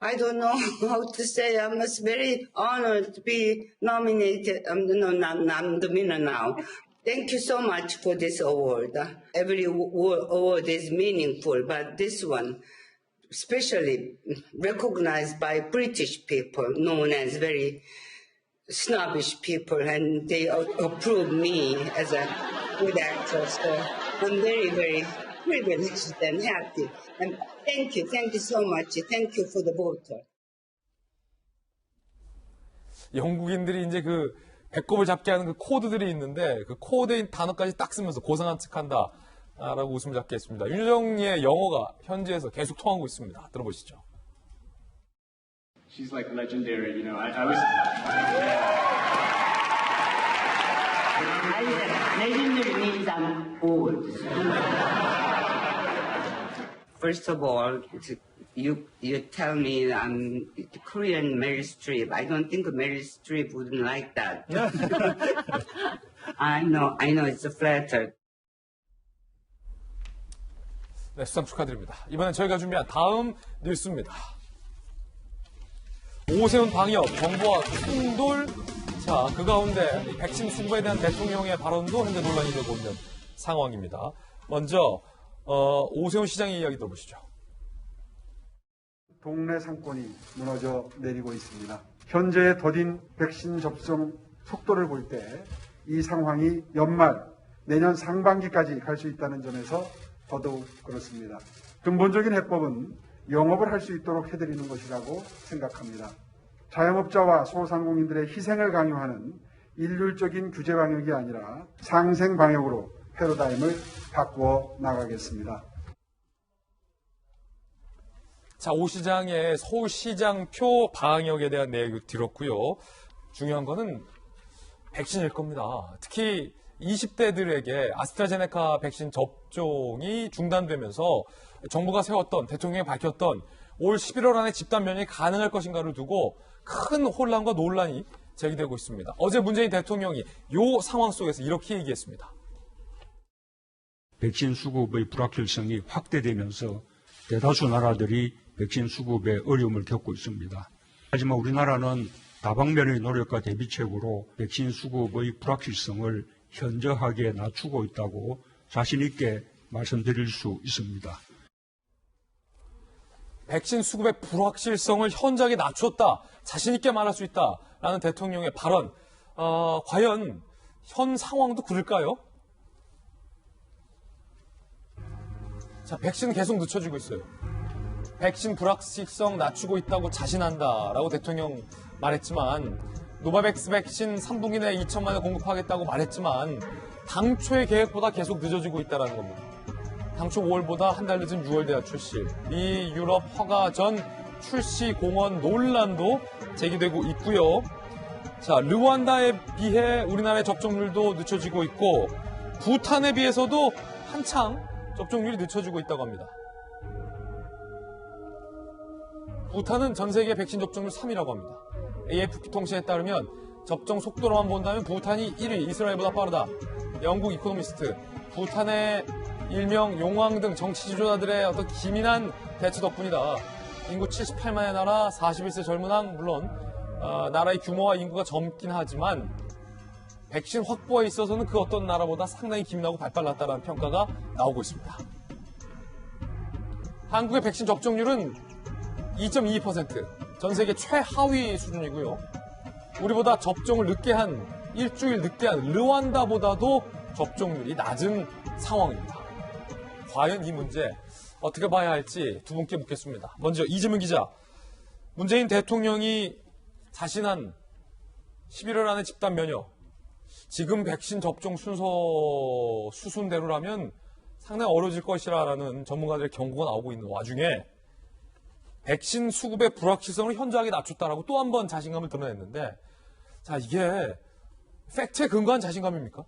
I don't know how to say. I'm very honored to be nominated. I'm the winner now. Thank you so much for this award. Every award is meaningful, but this one, especially recognized by British people, known as very snobbish people, and they approve me as a good actress. So I'm very, very privileged and happy. And thank you so much. Thank you for the vote. 영국인들이 이제 그 배꼽을 잡게 하는 그 코드들이 있는데 그 코드인 단어까지 딱 쓰면서 고상한 척한다 라고 웃음을 잡게 했습니다. 윤여정의 영어가 현지에서 계속 통하고 있습니다. 들어보시죠. She's like legendary, you know. I was. Legendary means I'm old. First of all, you tell me I'm Korean Meryl Streep. I don't think Meryl Streep wouldn't like that. I know it's a flatter. 네, 수상 축하드립니다. 이번엔 저희가 준비한 다음 뉴스입니다. 오세훈 방역, 정부와 충돌. 자, 그 가운데 백신 수급에 대한 대통령의 발언도 현재 논란이 되고 있는 상황입니다. 먼저 오세훈 시장의 이야기 들어보시죠. 동네 상권이 무너져 내리고 있습니다. 현재의 더딘 백신 접종 속도를 볼 때 이 상황이 연말, 내년 상반기까지 갈 수 있다는 점에서 더더욱 그렇습니다. 근본적인 해법은 영업을 할 수 있도록 해드리는 것이라고 생각합니다. 자영업자와 소상공인들의 희생을 강요하는 일률적인 규제 방역이 아니라 상생 방역으로 패러다임을 바꾸어 나가겠습니다. 자, 오 시장의 서울시장표 방역에 대한 내용을 들었고요. 중요한 거는 백신일 겁니다. 특히 20대들에게 아스트라제네카 백신 접종이 중단되면서 정부가 세웠던, 대통령이 밝혔던 올 11월 안에 집단 면역이 가능할 것인가를 두고 큰 혼란과 논란이 제기되고 있습니다. 어제 문재인 대통령이 이 상황 속에서 이렇게 얘기했습니다. 백신 수급의 불확실성이 확대되면서 대다수 나라들이 백신 수급에 어려움을 겪고 있습니다. 하지만 우리나라는 다방면의 노력과 대비책으로 백신 수급의 불확실성을 현저하게 낮추고 있다고 자신 있게 말씀드릴 수 있습니다. 백신 수급의 불확실성을 현저하게 낮췄다, 자신 있게 말할 수 있다라는 대통령의 발언, 과연 현 상황도 그럴까요? 자, 백신 계속 늦춰지고 있어요. 백신 불확실성 낮추고 있다고 자신한다라고 대통령 말했지만 노바백스 백신 3분기 내에 2천만 원 공급하겠다고 말했지만 당초의 계획보다 계속 늦어지고 있다는 겁니다. 당초 5월보다 한 달 늦은 6월 대야 출시, 미 유럽 허가 전 출시 공원 논란도 제기되고 있고요. 자, 르완다에 비해 우리나라의 접종률도 늦춰지고 있고 부탄에 비해서도 한창 접종률이 늦춰지고 있다고 합니다. 부탄은 전 세계 백신 접종률 3위라고 합니다. AFP 통신에 따르면 접종 속도로만 본다면 부탄이 1위, 이스라엘보다 빠르다. 영국 이코노미스트, 부탄의 일명 용왕 등 정치 지도자들의 어떤 기민한 대처 덕분이다. 인구 78만의 나라, 41세 젊은 왕, 물론 나라의 규모와 인구가 젊긴 하지만 백신 확보에 있어서는 그 어떤 나라보다 상당히 기민하고 발빨랐다는 평가가 나오고 있습니다. 한국의 백신 접종률은 2.22%, 전 세계 최하위 수준이고요. 우리보다 접종을 늦게 한, 일주일 늦게 한 르완다보다도 접종률이 낮은 상황입니다. 과연 이 문제 어떻게 봐야 할지 두 분께 묻겠습니다. 먼저 이재명 기자, 문재인 대통령이 자신한 11월 안에 집단 면역, 지금 백신 접종 순서 수순대로라면 상당히 어려워질 것이라는 전문가들의 경고가 나오고 있는 와중에 백신 수급의 불확실성을 현저하게 낮췄다라고 또 한 번 자신감을 드러냈는데, 자, 이게 팩트에 근거한 자신감입니까?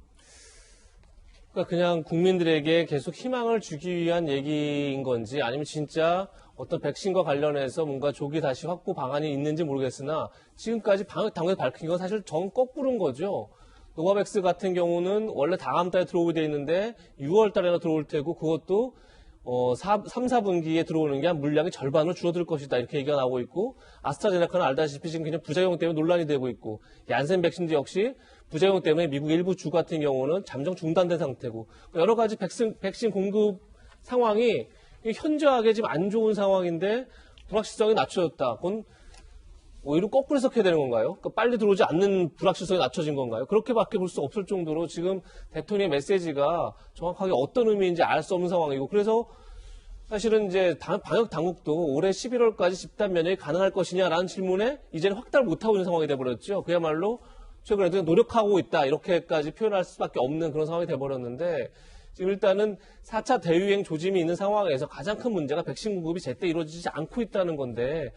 그러니까 그냥 국민들에게 계속 희망을 주기 위한 얘기인 건지, 아니면 진짜 어떤 백신과 관련해서 뭔가 조기 다시 확보 방안이 있는지 모르겠으나 지금까지 당국에서 밝힌 건 사실 정 거꾸로인 거죠. 노바백스 같은 경우는 원래 다음 달에 들어오게 돼 있는데 6월 달에나 들어올 테고, 그것도 3, 4분기에 들어오는 게 한 물량이 절반으로 줄어들 것이다, 이렇게 얘기가 나오고 있고, 아스트라제네카는 알다시피 지금 그냥 부작용 때문에 논란이 되고 있고, 얀센 백신도 역시 부작용 때문에 미국 일부 주 같은 경우는 잠정 중단된 상태고, 여러 가지 백신 공급 상황이 현저하게 지금 안 좋은 상황인데 불확실성이 낮춰졌다. 그건 오히려 거꾸로 해석해야 되는 건가요? 그러니까 빨리 들어오지 않는 불확실성이 낮춰진 건가요? 그렇게밖에 볼 수 없을 정도로 지금 대통령의 메시지가 정확하게 어떤 의미인지 알 수 없는 상황이고, 그래서 사실은 이제 방역 당국도 올해 11월까지 집단 면역이 가능할 것이냐라는 질문에 이제는 확답을 못하고 있는 상황이 돼버렸죠. 그야말로 최근에도 노력하고 있다, 이렇게까지 표현할 수밖에 없는 그런 상황이 돼버렸는데, 지금 일단은 4차 대유행 조짐이 있는 상황에서 가장 큰 문제가 백신 공급이 제때 이루어지지 않고 있다는 건데,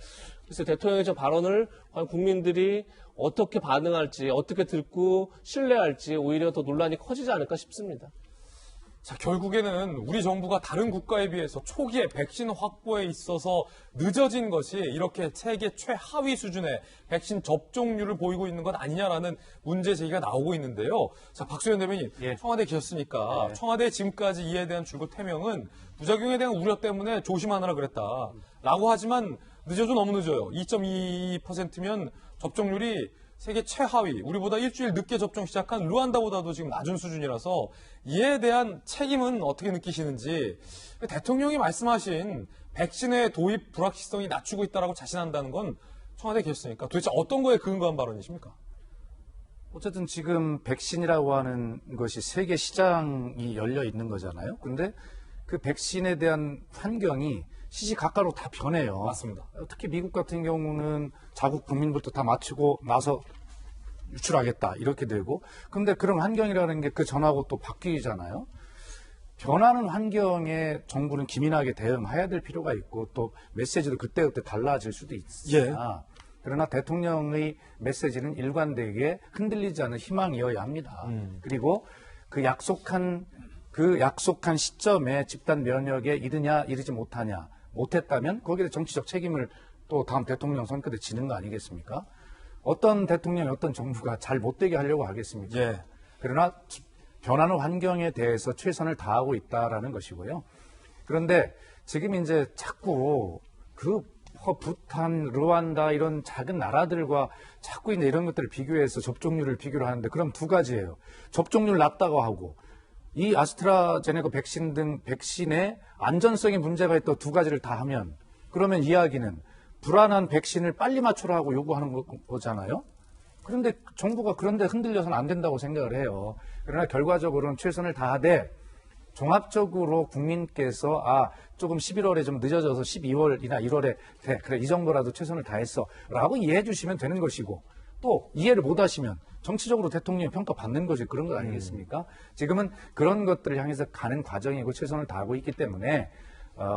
그래서 대통령의 저 발언을 과연 국민들이 어떻게 반응할지, 어떻게 듣고 신뢰할지 오히려 더 논란이 커지지 않을까 싶습니다. 자, 결국에는 우리 정부가 다른 국가에 비해서 초기에 백신 확보에 있어서 늦어진 것이 이렇게 세계 최하위 수준의 백신 접종률을 보이고 있는 것 아니냐라는 문제 제기가 나오고 있는데요. 자, 박수현 대변인, 청와대에 계셨으니까 청와대 지금까지 이에 대한 줄곧 해명은 부작용에 대한 우려 때문에 조심하느라 그랬다라고 하지만 늦어도 너무 늦어요. 2.22%면 접종률이 세계 최하위, 우리보다 일주일 늦게 접종 시작한 르완다보다도 지금 낮은 수준이라서 이에 대한 책임은 어떻게 느끼시는지, 대통령이 말씀하신 백신의 도입 불확실성이 낮추고 있다고 자신한다는 건 청와대에 계셨으니까 도대체 어떤 거에 근거한 발언이십니까? 어쨌든 지금 백신이라고 하는 것이 세계 시장이 열려 있는 거잖아요. 근데 그 백신에 대한 환경이 시시각각으로 다 변해요. 맞습니다. 특히 미국 같은 경우는 자국 국민부터 다 맞추고 나서 유출하겠다, 이렇게 되고, 근데 그런 환경이라는 게 그 전하고 또 바뀌잖아요. 변하는 환경에 정부는 기민하게 대응해야 될 필요가 있고, 또 메시지도 그때그때 달라질 수도 있으나, 그러나 대통령의 메시지는 일관되게 흔들리지 않는 희망이어야 합니다. 그리고 그 약속한 시점에 집단 면역에 이르냐 이르지 못했다면 거기에 정치적 책임을 또 다음 대통령 선거 때 지는 거 아니겠습니까? 어떤 대통령이 어떤 정부가 잘 못되게 하려고 하겠습니까? 그러나 변하는 환경에 대해서 최선을 다하고 있다라는 것이고요. 그런데 지금 이제 자꾸 그 부탄, 르완다 이런 작은 나라들과 자꾸 이제 이런 것들을 비교해서 접종률을 비교를 하는데, 그럼 두 가지예요. 접종률 낮다고 하고, 이 아스트라제네카 백신 등 백신의 안전성에 문제가 있다, 두 가지를 다 하면, 그러면 이야기는 불안한 백신을 빨리 맞추라고 요구하는 거잖아요. 그런데 정부가 그런데 흔들려서는 안 된다고 생각을 해요. 그러나 결과적으로는 최선을 다하되 종합적으로 국민께서 조금 11월에 좀 늦어져서 12월이나 1월에 그래 이 정도라도 최선을 다했어 라고 이해해 주시면 되는 것이고, 또 이해를 못 하시면 정치적으로 대통령이 평가받는 거지 그런 거 아니겠습니까? 지금은 그런 것들을 향해서 가는 과정이고 최선을 다하고 있기 때문에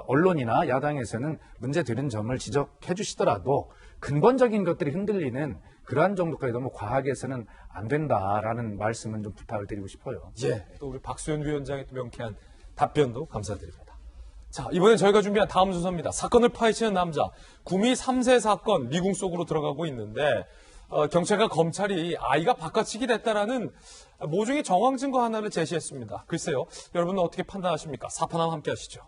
언론이나 야당에서는 문제 되는 점을 지적해 주시더라도 근본적인 것들이 흔들리는 그러한 정도까지 너무 과하게서는 안 된다라는 말씀은 좀 부탁을 드리고 싶어요. 예, 또 우리 박수현 위원장의 또 명쾌한 답변도 감사드립니다. 자, 이번엔 저희가 준비한 다음 순서입니다. 사건을 파헤치는 남자, 구미 3세 사건 미궁 속으로 들어가고 있는데 경찰과 검찰이 아이가 바꿔치기 됐다라는 모종의 정황 증거 하나를 제시했습니다. 글쎄요, 여러분은 어떻게 판단하십니까? 사판함 함께 하시죠.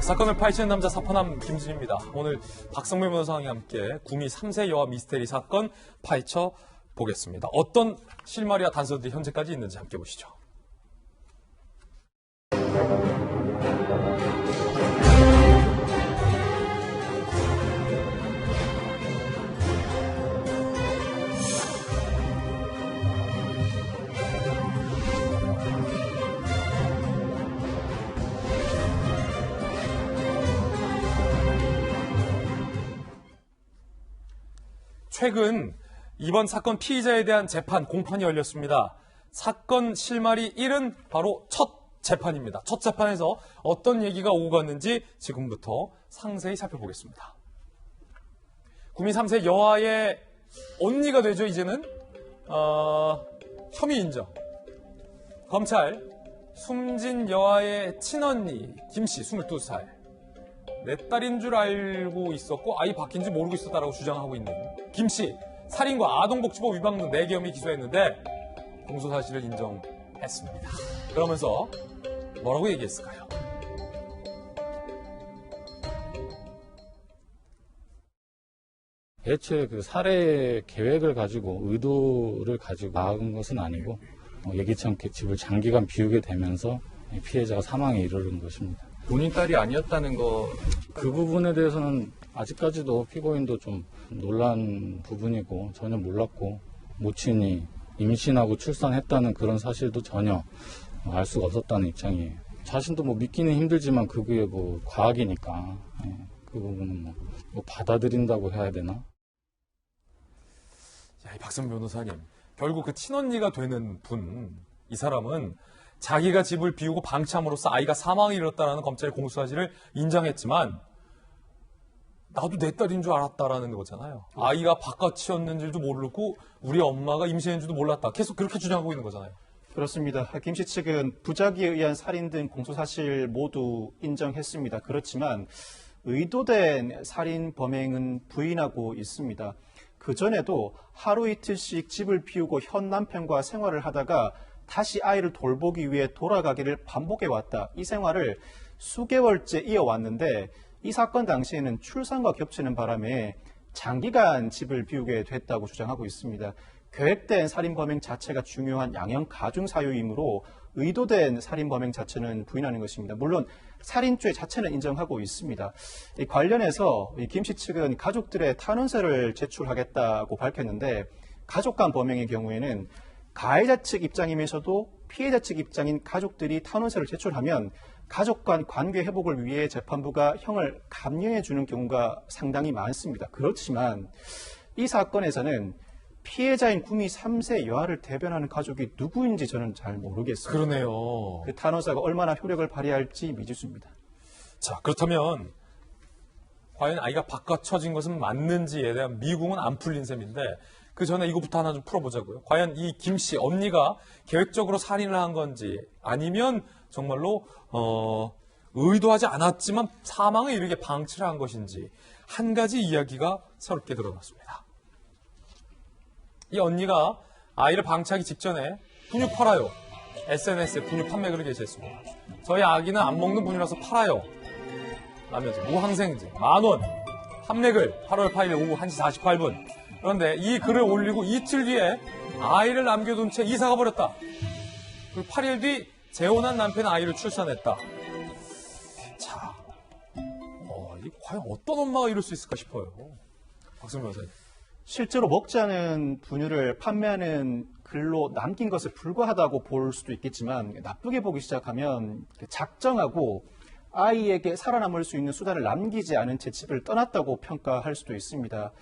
사건을 파헤치는 남자 사판함 김진입니다. 오늘 박성민 변호사와 함께 구미 3세 여아 미스테리 사건 파헤쳐 보겠습니다. 어떤 실마리와 단서들이 현재까지 있는지 함께 보시죠. 최근 이번 사건 피의자에 대한 재판 공판이 열렸습니다. 사건 실마리 1은 바로 첫 재판입니다. 첫 재판에서 어떤 얘기가 오고 갔는지 지금부터 상세히 살펴보겠습니다. 구미 3세 여아의 언니가 되죠, 이제는. 혐의 인정. 검찰, 숨진 여아의 친언니 김씨 22살. 내 딸인 줄 알고 있었고 아이 바뀐지 모르고 있었다라고 주장하고 있는 김씨, 살인과 아동복지법 위반 등 4개 혐의 기소했는데 공소사실을 인정했습니다. 그러면서 뭐라고 얘기했을까요? 애초에 그 살해 계획을 가지고 의도를 가지고 나간 것은 아니고 예기치 않게 집을 장기간 비우게 되면서 피해자가 사망에 이르는 것입니다. 본인 딸이 아니었다는 거. 그 부분에 대해서는 아직까지도 피고인도 좀 놀란 부분이고 전혀 몰랐고 모친이 임신하고 출산했다는 그런 사실도 전혀 알 수가 없었다는 입장이에요. 자신도 뭐 믿기는 힘들지만 그게 뭐 과학이니까 그 부분은 뭐 받아들인다고 해야 되나? 야, 이 박선 변호사님, 결국 그 친언니가 되는 분, 이 사람은 자기가 집을 비우고 방치함으로써 아이가 사망에 이르렀다는 검찰의 공소사실을 인정했지만 나도 내 딸인 줄 알았다라는 거잖아요. 아이가 바깥이었는지도 모르고 우리 엄마가 임신인 줄도 몰랐다. 계속 그렇게 주장하고 있는 거잖아요. 그렇습니다. 김씨 측은 부작위에 의한 살인 등 공소사실 모두 인정했습니다. 그렇지만 의도된 살인 범행은 부인하고 있습니다. 그전에도 하루 이틀씩 집을 비우고 현 남편과 생활을 하다가 다시 아이를 돌보기 위해 돌아가기를 반복해왔다. 이 생활을 수개월째 이어왔는데 이 사건 당시에는 출산과 겹치는 바람에 장기간 집을 비우게 됐다고 주장하고 있습니다. 계획된 살인범행 자체가 중요한 양형 가중 사유이므로 의도된 살인범행 자체는 부인하는 것입니다. 물론 살인죄 자체는 인정하고 있습니다. 이 관련해서 김씨 측은 가족들의 탄원서를 제출하겠다고 밝혔는데 가족 간 범행의 경우에는 가해자 측 입장이면서도 피해자 측 입장인 가족들이 탄원서를 제출하면 가족 간 관계 회복을 위해 재판부가 형을 감형해 주는 경우가 상당히 많습니다. 그렇지만 이 사건에서는 피해자인 구미 3세 여아를 대변하는 가족이 누구인지 저는 잘 모르겠습니다. 그러네요. 그 탄원서가 얼마나 효력을 발휘할지 미지수입니다. 자, 그렇다면 과연 아이가 바꿔쳐진 것은 맞는지에 대한 미궁은 안 풀린 셈인데 그 전에 이거부터 하나 좀 풀어보자고요. 과연 이 김씨 언니가 계획적으로 살인을 한 건지 아니면 정말로 의도하지 않았지만 사망에 이르게 방치를 한 것인지 한 가지 이야기가 새롭게 드러났습니다. 이 언니가 아이를 방치하기 직전에 분유 팔아요. SNS에 분유 판매글을 게시했습니다. 저희 아기는 안 먹는 분유라서 팔아요. 라면서 무항생제 10,000원 판매글 8월 8일 오후 1시 48분 그런데 이 글을 올리고 이틀 뒤에 아이를 남겨둔 채 이사가 버렸다. 그리고 8일 뒤 재혼한 남편은 아이를 출산했다. 자, 이 과연 어떤 엄마가 이럴 수 있을까 싶어요. 박성민 변호사님. 실제로 먹지 않은 분유를 판매하는 글로 남긴 것에 불과하다고 볼 수도 있겠지만 나쁘게 보기 시작하면 작정하고 아이에게 살아남을 수 있는 수단을 남기지 않은 채 집을 떠났다고 평가할 수도 있습니다.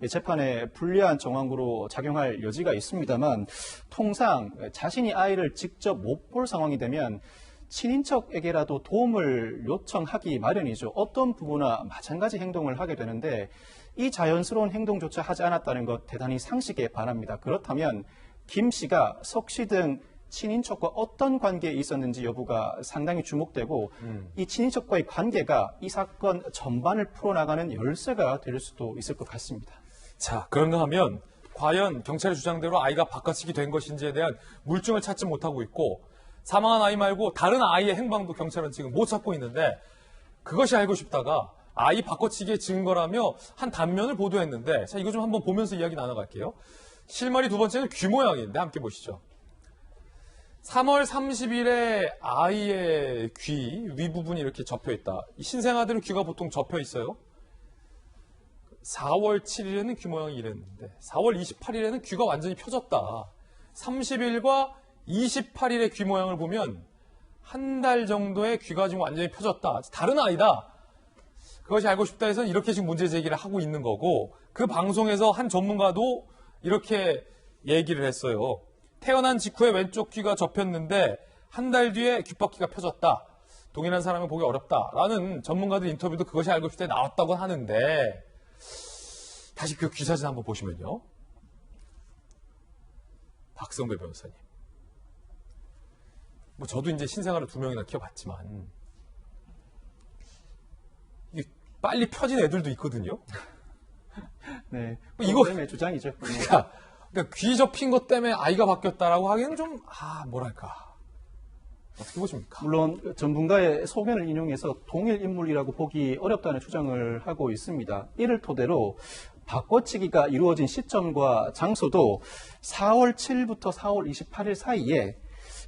재판에 불리한 정황으로 작용할 여지가 있습니다만 통상 자신이 아이를 직접 못 볼 상황이 되면 친인척에게라도 도움을 요청하기 마련이죠. 어떤 부부나 마찬가지 행동을 하게 되는데 이 자연스러운 행동조차 하지 않았다는 것 대단히 상식에 반합니다. 그렇다면 김 씨가 석 씨 등 친인척과 어떤 관계에 있었는지 여부가 상당히 주목되고 이 친인척과의 관계가 이 사건 전반을 풀어나가는 열쇠가 될 수도 있을 것 같습니다. 자, 그런가 하면 과연 경찰의 주장대로 아이가 바꿔치기 된 것인지에 대한 물증을 찾지 못하고 있고 사망한 아이 말고 다른 아이의 행방도 경찰은 지금 못 찾고 있는데 그것이 알고 싶다가 아이 바꿔치기의 증거라며 한 단면을 보도했는데 자, 이거 좀 한번 보면서 이야기 나눠갈게요. 실마리 두 번째는 귀 모양인데 함께 보시죠. 3월 30일에 아이의 귀 윗부분이 이렇게 접혀있다. 신생아들은 귀가 보통 접혀있어요. 4월 7일에는 귀 모양이 이랬는데 4월 28일에는 귀가 완전히 펴졌다. 30일과 28일의 귀 모양을 보면 한 달 정도의 귀가 지금 완전히 펴졌다. 다른 아이다. 그것이 알고 싶다 해서 이렇게 지금 문제 제기를 하고 있는 거고 그 방송에서 한 전문가도 이렇게 얘기를 했어요. 태어난 직후에 왼쪽 귀가 접혔는데 한 달 뒤에 귓바퀴가 펴졌다. 동일한 사람을 보기 어렵다라는 전문가들 인터뷰도 그것이 알고 싶다에 나왔다고 하는데 다시 그 귀 사진 한번 보시면요. 박성배 변호사님. 뭐 저도 이제 신생아를 2명이나 키워봤지만 이게 빨리 펴진 애들도 있거든요. 네, 이거 때문에 주장이죠. 그러니까 귀 접힌 것 때문에 아이가 바뀌었다라고 하기에는 좀 뭐랄까 어떻게 보십니까? 물론 전문가의 소견을 인용해서 동일 인물이라고 보기 어렵다는 주장을 하고 있습니다. 이를 토대로 바꿔치기가 이루어진 시점과 장소도 4월 7일부터 4월 28일 사이에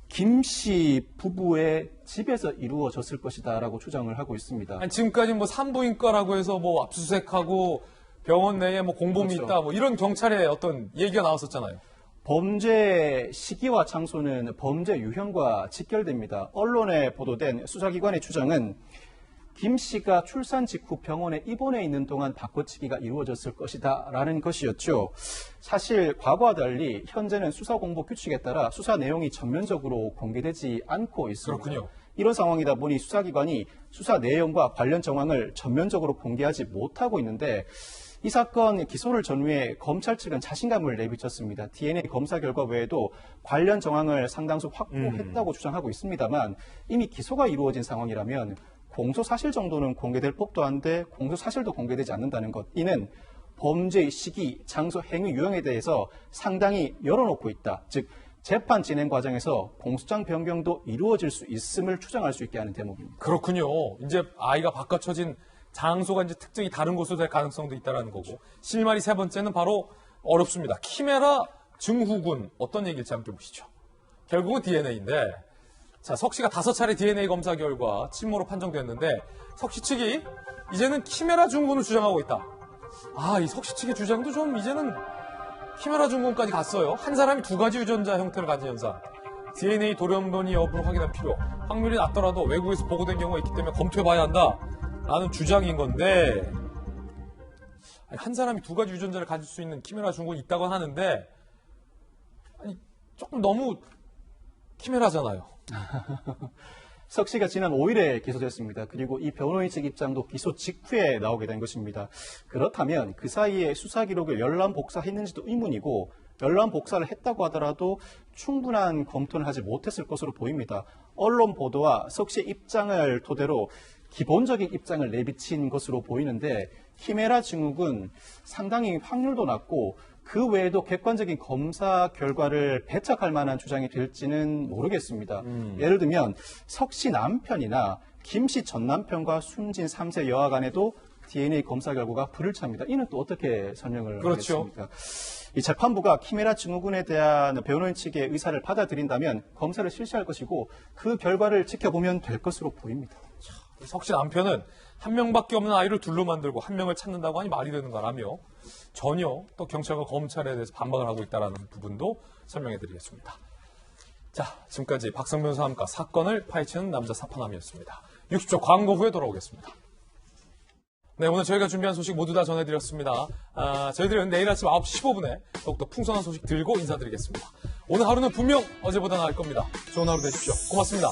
김 씨 부부의 집에서 이루어졌을 것이다라고 주장을 하고 있습니다. 아니, 지금까지 뭐 산부인과라고 해서 뭐 압수수색하고 병원 내에 뭐 공범이 그렇죠. 있다 뭐 이런 경찰의 어떤 얘기가 나왔었잖아요. 범죄 시기와 장소는 범죄 유형과 직결됩니다. 언론에 보도된 수사기관의 주장은 김 씨가 출산 직후 병원에 입원해 있는 동안 바꿔치기가 이루어졌을 것이다 라는 것이었죠. 사실 과거와 달리 현재는 수사공보 규칙에 따라 수사 내용이 전면적으로 공개되지 않고 있습니다. 그렇군요. 이런 상황이다 보니 수사기관이 수사 내용과 관련 정황을 전면적으로 공개하지 못하고 있는데 이 사건 기소를 전후에 검찰 측은 자신감을 내비쳤습니다. DNA 검사 결과 외에도 관련 정황을 상당수 확보했다고 주장하고 있습니다만 이미 기소가 이루어진 상황이라면 공소사실 정도는 공개될 법도 한데 공소사실도 공개되지 않는다는 것. 이는 범죄의 시기, 장소, 행위 유형에 대해서 상당히 열어놓고 있다. 즉 재판 진행 과정에서 공소장 변경도 이루어질 수 있음을 추정할 수 있게 하는 대목입니다. 그렇군요. 이제 아이가 바꿔쳐진 장소가 이제 특정이 다른 곳으로 될 가능성도 있다는 거고 실마리 세 번째는 바로 어렵습니다. 키메라 증후군 어떤 얘기일지 함께 보시죠. 결국은 DNA인데 자, 석 씨가 5차례 DNA 검사 결과 침모로 판정됐는데 석 씨 측이 이제는 키메라 증후군을 주장하고 있다. 이 석 씨 측의 주장도 좀 이제는 키메라 증후군까지 갔어요. 한 사람이 2가지 유전자 형태를 가진 현상. DNA 돌연변이 여부를 확인할 필요. 확률이 낮더라도 외국에서 보고된 경우가 있기 때문에 검토해봐야 한다. 라는 주장인 건데 한 사람이 2가지 유전자를 가질 수 있는 키메라 증후군이 있다고 하는데 조금 너무 키메라잖아요. 석 씨가 지난 5일에 기소됐습니다. 그리고 이 변호인 측 입장도 기소 직후에 나오게 된 것입니다. 그렇다면 그 사이에 수사 기록을 열람 복사했는지도 의문이고 열람 복사를 했다고 하더라도 충분한 검토는 하지 못했을 것으로 보입니다. 언론 보도와 석 씨의 입장을 토대로 기본적인 입장을 내비친 것으로 보이는데 키메라 증후군 상당히 확률도 낮고 그 외에도 객관적인 검사 결과를 배척할 만한 주장이 될지는 모르겠습니다. 예를 들면 석 씨 남편이나 김 씨 전 남편과 숨진 3세 여아 간에도 DNA 검사 결과가 불일치합니다. 이는 또 어떻게 설명을 그렇죠. 하겠습니까? 이 재판부가 키메라 증후군에 대한 변호인 측의 의사를 받아들인다면 검사를 실시할 것이고 그 결과를 지켜보면 될 것으로 보입니다. 석 씨 남편은 한 명밖에 없는 아이를 둘로 만들고 한 명을 찾는다고 하니 말이 되는 거라며 전혀 또 경찰과 검찰에 대해서 반박을 하고 있다는 부분도 설명해 드리겠습니다. 자, 지금까지 박성 변호사와 함께 사건을 파헤치는 남자 사파남이었습니다. 60초 광고 후에 돌아오겠습니다. 네, 오늘 저희가 준비한 소식 모두 다 전해드렸습니다. 저희들은 내일 아침 9시 15분에 더욱더 풍성한 소식 들고 인사드리겠습니다. 오늘 하루는 분명 어제보다 나을 겁니다. 좋은 하루 되십시오. 고맙습니다.